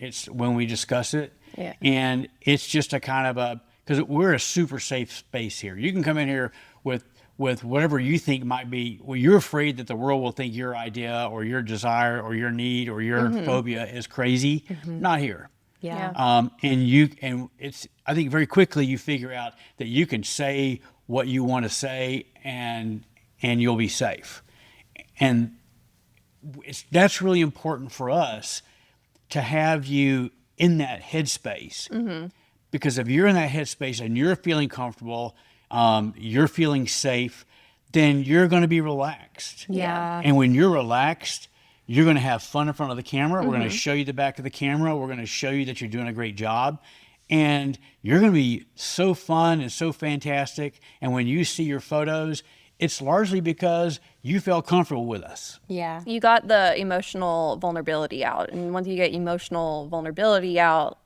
we discuss it. Yeah. And it's just a kind of because we're a super safe space here. You can come in here with whatever you think might be, you're afraid that the world will think your idea or your desire or your need or your phobia is crazy. Not here. Yeah. And it's, I think very quickly you figure out that you can say what you want to say and you'll be safe. And that's really important for us to have you in that headspace. Because if you're in that headspace and you're feeling comfortable, you're feeling safe, then you're going to be relaxed. Yeah. And when you're relaxed, you're going to have fun in front of the camera. We're going to show you the back of the camera. We're going to show you that you're doing a great job. And you're going to be so fun and so fantastic. And when you see your photos, it's largely because you felt comfortable with us. Yeah. You got the emotional vulnerability out. And once you get emotional vulnerability out,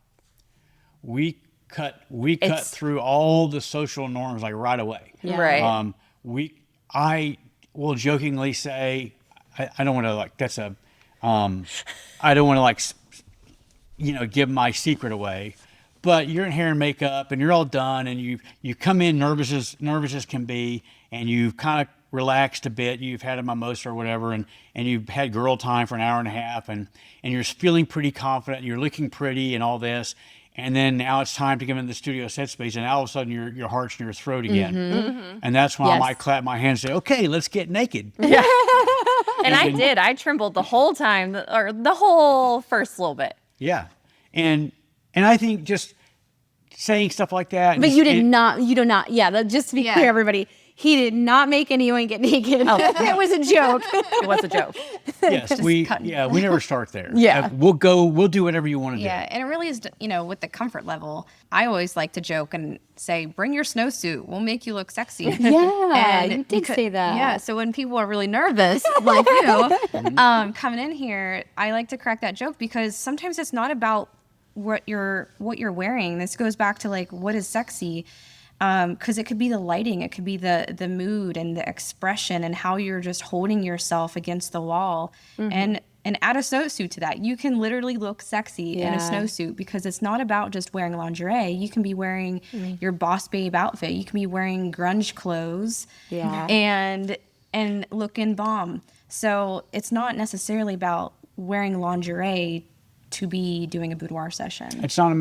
We cut through all the social norms like right away. Yeah. right. I will jokingly say, I don't want to like, I don't want to like, give my secret away, but you're in hair and makeup and you're all done and you come in nervous as can be, and you've kind of relaxed a bit. You've had a mimosa or whatever, and you've had girl time for an hour and a half, and you're feeling pretty confident, you're looking pretty and all this. And then now it's time to come in the studio set space, and all of a sudden your heart's in your throat again. And that's why I Yes. might clap my hands and say, okay, let's get naked. And I did. I trembled the whole time, or the whole first little bit. Yeah. And I think just saying stuff like that. But you do not. Yeah, just to be clear, everybody, he did not make anyone get naked. It was a joke. It was a joke. Yes, we never start there. Yeah. We'll do whatever you want to do. Yeah, and it really is, with the comfort level. I always like to joke and say, bring your snowsuit. We'll make you look sexy. Yeah, And you did say that. Yeah, so when people are really nervous, like coming in here, I like to crack that joke because sometimes it's not about what you're wearing. This goes back to like, what is sexy? Because it could be the lighting, it could be the mood and the expression and how you're just holding yourself against the wall. And and add a snowsuit to that. You can literally look sexy in a snowsuit, because it's not about just wearing lingerie. You can be wearing your boss babe outfit. You can be wearing grunge clothes and looking bomb. So it's not necessarily about wearing lingerie to be doing a boudoir session. It's not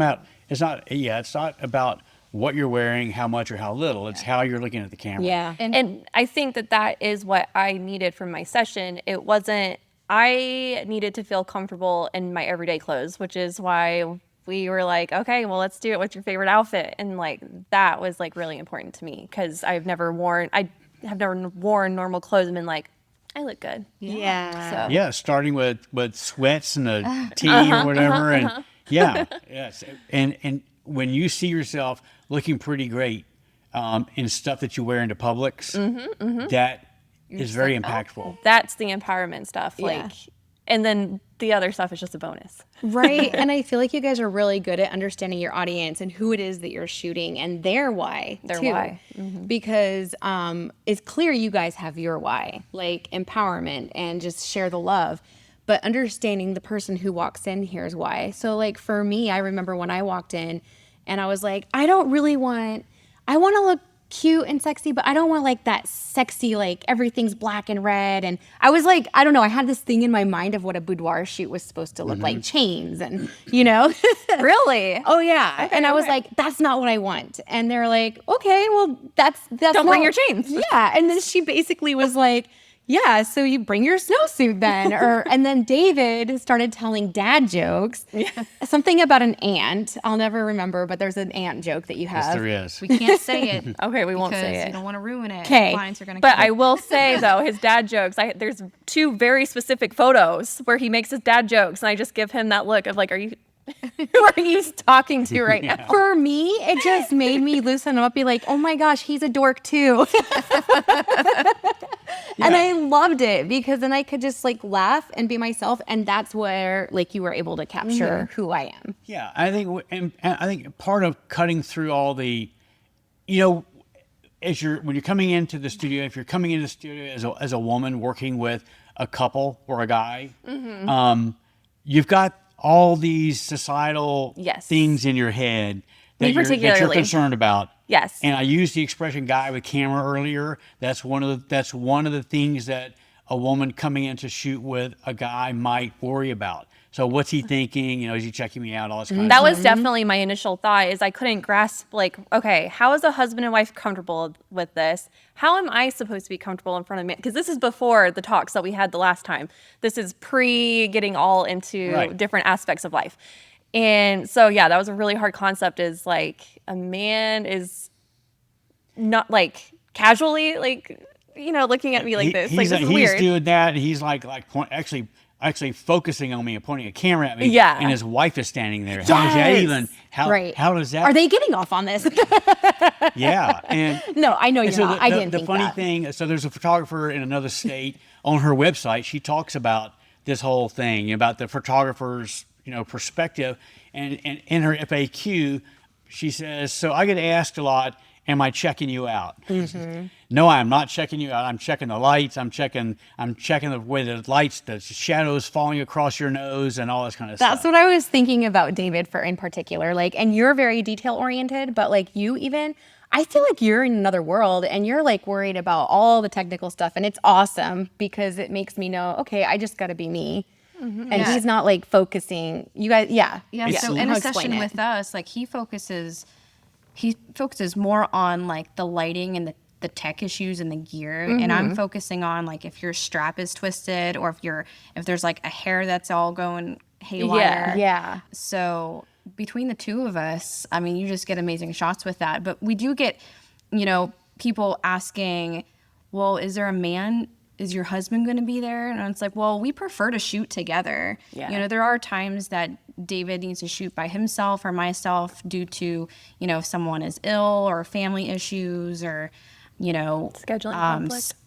about what you're wearing, how much or how little. It's how you're looking at the camera. Yeah. And I think that is what I needed from my session. It wasn't, I needed to feel comfortable in my everyday clothes, which is why we were like, okay, well, let's do it. What's your favorite outfit? And like, that was like really important to me, because I have never worn normal clothes and been like, I look good. Yeah. So. Yeah, starting with sweats and a tee or whatever. And yes. And when you see yourself looking pretty great in stuff that you wear into Publix, that is very impactful. That's the empowerment stuff. Like, and then the other stuff is just a bonus. Right. And I feel like you guys are really good at understanding your audience and who it is that you're shooting and their why. Because it's clear you guys have your why, like empowerment and just share the love. But understanding the person who walks in here's why. So like for me, I remember when I walked in and I was like, I want to look cute and sexy, but I don't want like that sexy, like everything's black and red. And I was like, I don't know, I had this thing in my mind of what a boudoir shoot was supposed to look like, chains and, Really? Oh yeah. Okay, and I was like, that's not what I want. And they're like, okay, well that's don't bring your chains. Yeah. And then she basically was like, yeah, so you bring your snowsuit then. And then David started telling dad jokes. Yeah. Something about an ant. I'll never remember, but there's an ant joke that you have. Yes, there is. We can't say it. Okay, we won't say it. You don't want to ruin it. Okay. Clients are gonna But I will say, though, his dad jokes, there's 2 very specific photos where he makes his dad jokes, and I just give him that look of like, who are you talking to right now? For me, it just made me loosen up, be like, oh my gosh, he's a dork too. And I loved it, because then I could just like laugh and be myself, and that's where like you were able to capture who I am. Yeah, I think part of cutting through all the, when you're coming into the studio, if you're coming into the studio as a woman working with a couple or a guy, you've got all these societal things in your head that you're concerned about. Yes. And I used the expression "guy with camera" earlier. That's one of the things that a woman coming in to shoot with a guy might worry about. So what's he thinking? Is he checking me out? All this kind of That stuff. was definitely my initial thought, is I couldn't grasp, like, okay, how is a husband and wife comfortable with this? How am I supposed to be comfortable in front of me? Because this is before the talks that we had the last time. This is pre getting all into different aspects of life. And so, yeah, that was a really hard concept, is like a man is not like casually, like, looking at me like this. This is weird. He's doing that. He's like actually focusing on me and pointing a camera at me. Yeah. And his wife is standing there. Yes. How does that even, how does that? Are they getting off on this? Yeah. And no, I know you're not. I didn't think the funny that. thing, so there's a photographer in another state on her website. She talks about this whole thing, about the photographer's, perspective. And in her FAQ, she says, so I get asked a lot, am I checking you out? No, I'm not checking you out. I'm checking the lights. I'm checking the way the lights, the shadows falling across your nose and all this kind of stuff. That's what I was thinking about David in particular. Like, and you're very detail oriented, but like I feel like you're in another world and you're like worried about all the technical stuff. And it's awesome, because it makes me know, okay, I just got to be me. And he's not like focusing. You guys, So in a session with us, like he focuses more on like the lighting and the tech issues and the gear, and I'm focusing on like if your strap is twisted, or if there's like a hair that's all going haywire. Yeah. So between the two of us, I mean, you just get amazing shots with that. But we do get, people asking, well, is there a man? Is your husband going to be there? And it's like, well, we prefer to shoot together. Yeah. There are times that David needs to shoot by himself or myself due to, if someone is ill or family issues or,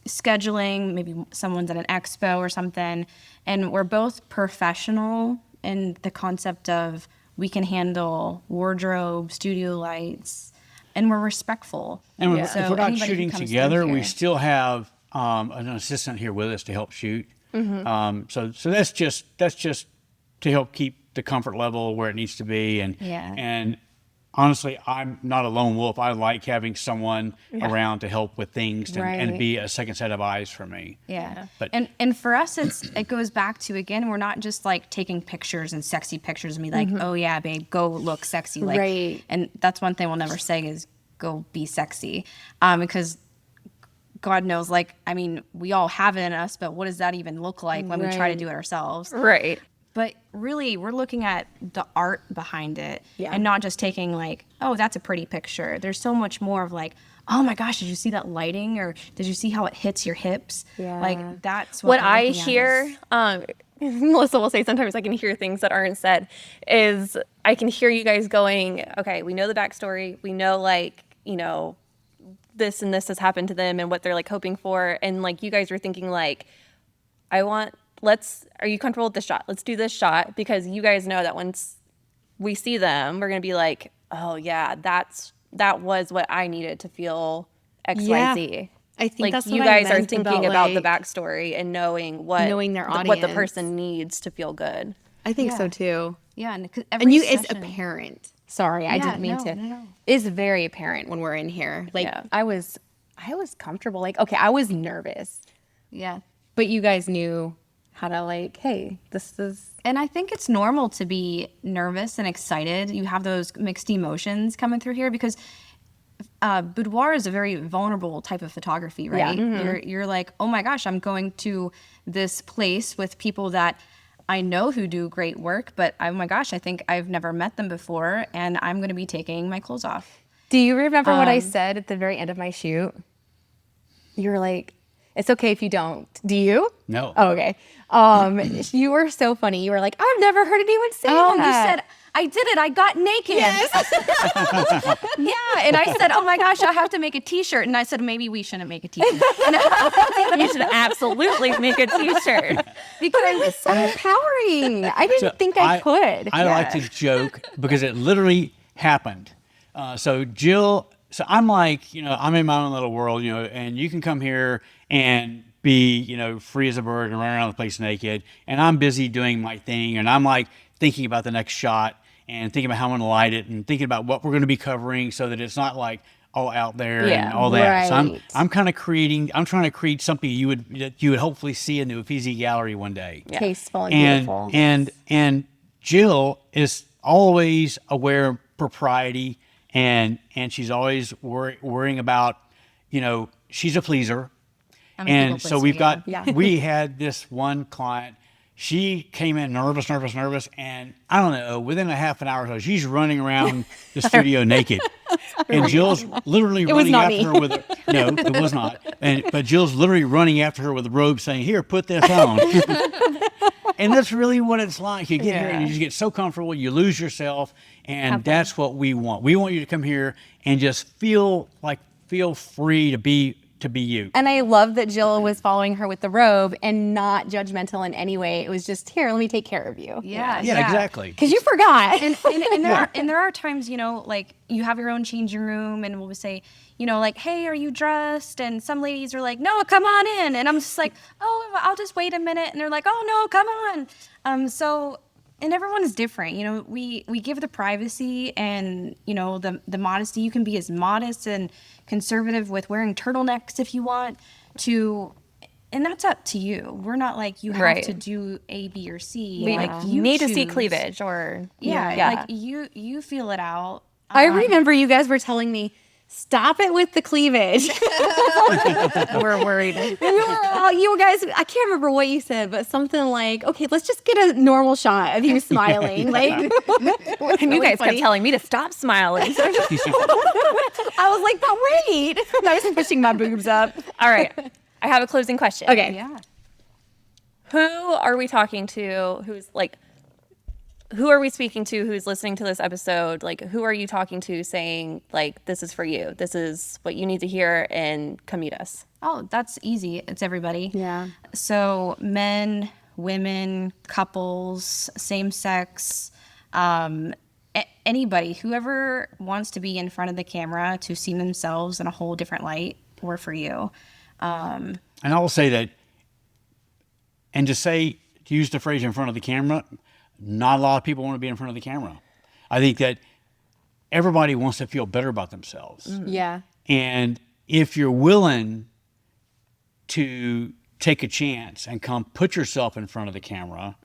scheduling, maybe someone's at an expo or something. And we're both professional in the concept of we can handle wardrobe, studio lights, and we're respectful. And So if we're not anybody who shooting comes together, through we here- still have an assistant here with us to help shoot. So that's just to help keep the comfort level where it needs to be. And honestly, I'm not a lone wolf. I like having someone around to help with things and be a second set of eyes for me. Yeah. But and for us, it goes back to, again, we're not just like taking pictures and sexy pictures and be like, oh yeah, babe, go look sexy. Like, Right. And that's one thing we'll never say is go be sexy. Because God knows, like, I mean, we all have it in us, but what does that even look like when we try to do it ourselves? Right. But really, we're looking at the art behind it Yeah. and not just taking like, oh, that's a pretty picture. There's so much more of like, oh my gosh, did you see that lighting? Or did you see how it hits your hips? Yeah. Like, that's What we're I looking at hear, Melissa will say sometimes I can hear things that aren't said, is I can hear you guys going, okay, we know the backstory. We know, like, you know, this and this has happened to them and what they're like hoping for. And like, you guys are thinking like, are you comfortable with this shot? Let's do this shot, because you guys know that once we see them, we're going to be like, oh yeah, that was what I needed to feel XYZ. I think Like, that's you what I guys are meant thinking about the like, backstory and knowing their what the audience. person needs to feel good. I think Yeah. so too. Yeah, and And you, it's apparent. Sorry, I didn't mean no, to. no. It's very apparent when we're in here. Like Yeah. I was comfortable. Like, okay, I was nervous, Yeah. but you guys knew how to like, hey, this is. And I think it's normal to be nervous and excited. You have those mixed emotions coming through here because boudoir is a very vulnerable type of photography, right? You're like, oh my gosh, I'm going to this place with people that I know who do great work, but oh my gosh, I think I've never met them before, and I'm going to be taking my clothes off. Do you remember what I said at the very end of my shoot? You were like, it's okay if you don't. Do you? No. Oh, okay. You were so funny. You were like, I've never heard anyone say Oh, you that. said, I did it. I got naked. Yes. Yeah. And I said, oh my gosh, I have to make a t-shirt. And I said, maybe we shouldn't make a t-shirt. You should absolutely make a t-shirt. Because it was so empowering. I didn't think I could. I like to joke because it literally happened. So I'm like, I'm in my own little world, and you can come here and be, free as a bird and run around the place naked. And I'm busy doing my thing. And I'm like thinking about the next shot and thinking about how I'm going to light it and thinking about what we're going to be covering so that it's not like all out there and all that. So I'm trying to create something that you would hopefully see in the Uffizi gallery one day. Tasteful and beautiful. And Jill is always aware of propriety and she's always worrying about, she's a pleaser. And so we had this one client, she came in nervous, and I don't know, within a half an hour or so, she's running around the studio naked. And Jill's literally running after her with no, it was not. But Jill's literally running after her with a robe saying, here, put this on. And that's really what it's like. You get here and you just get so comfortable, you lose yourself, and that's what we want. We want you to come here and just feel free to be you. And I love that Jill was following her with the robe and not judgmental in any way. It was just, here, let me take care of you. Yeah. Exactly. Because you forgot. And there are times, like you have your own changing room and we'll say, like, hey, are you dressed? And some ladies are like, no, come on in. And I'm just like, oh, I'll just wait a minute. And they're like, oh no, come on. And everyone is different. We give the privacy and, the modesty. You can be as modest and conservative with wearing turtlenecks if you want to, and that's up to you. We're not like you have to do A, B, or C. You need to see choose. cleavage or Like you feel it out. I remember you guys were telling me, stop it with the cleavage. we're worried. You guys, I can't remember what you said, but something like, okay, let's just get a normal shot of you smiling. Like, and you guys kept telling me to stop smiling. I was like, but wait. I was pushing my boobs up. All right. I have a closing question. Okay. Yeah. Who are we talking to who are we speaking to who's listening to this episode? Like, who are you talking to saying, like, this is for you. This is what you need to hear and come meet us? Oh, that's easy. It's everybody. Yeah. So men, women, couples, same sex, anybody, whoever wants to be in front of the camera to see themselves in a whole different light, we're for you. And I will say that And to use the phrase in front of the camera, not a lot of people want to be in front of the camera. I think that everybody wants to feel better about themselves. Yeah. And if you're willing to take a chance and come put yourself in front of the camera,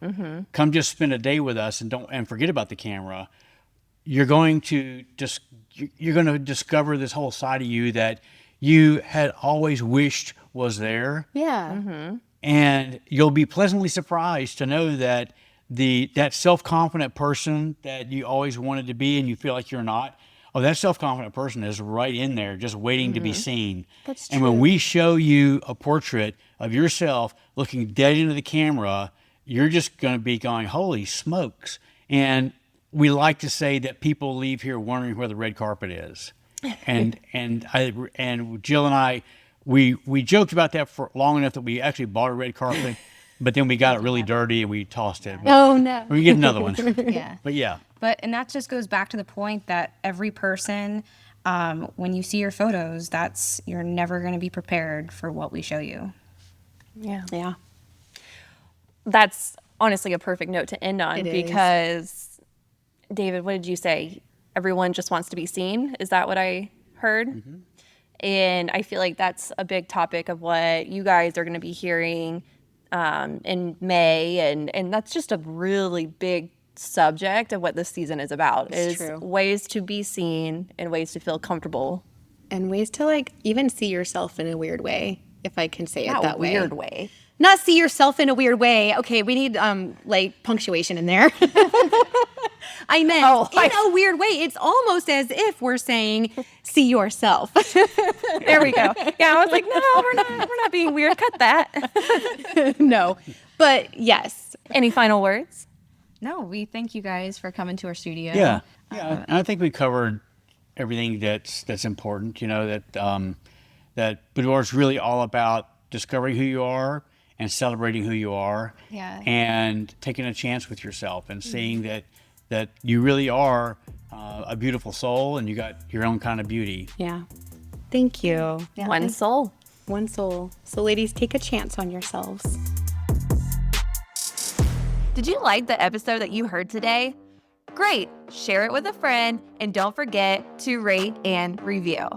come just spend a day with us and forget about the camera, you're going to discover this whole side of you that you had always wished was there. Yeah. And you'll be pleasantly surprised to know that that self-confident person that you always wanted to be and you feel like you're not, that self-confident person is right in there just waiting to be seen. That's And when we show you a portrait of yourself looking dead into the camera, you're just going to be going, holy smokes. And we like to say that people leave here wondering where the red carpet is. And Jill and I, we joked about that for long enough that we actually bought a red carpet, but then we got it really dirty and we tossed it. Oh, no. We get another one. Yeah. But yeah. And that just goes back to the point that every person, when you see your photos, you're never going to be prepared for what we show you. Yeah. That's honestly a perfect note to end on because, David, what did you say? Everyone just wants to be seen. Is that what I heard? Mm-hmm. And I feel like that's a big topic of what you guys are going to be hearing in May. And that's just a really big subject of what this season is about. It's true. Ways to be seen and ways to feel comfortable. And ways to like even see yourself in a weird way, if I can say it that way. Weird way. Not see yourself in a weird way. Okay, we need like punctuation in there. I meant in a weird way. It's almost as if we're saying, see yourself. There we go. Yeah, I was like, no, we're not being weird. Cut that. No, but yes. Any final words? No, we thank you guys for coming to our studio. Yeah. And I think we covered everything that's important. You know, that boudoir is really all about discovering who you are and celebrating who you are. Yeah. And taking a chance with yourself and seeing that you really are a beautiful soul and you got your own kind of beauty. Yeah. Thank you. Yeah. One soul. One soul. So ladies, take a chance on yourselves. Did you like the episode that you heard today? Great. Share it with a friend and don't forget to rate and review.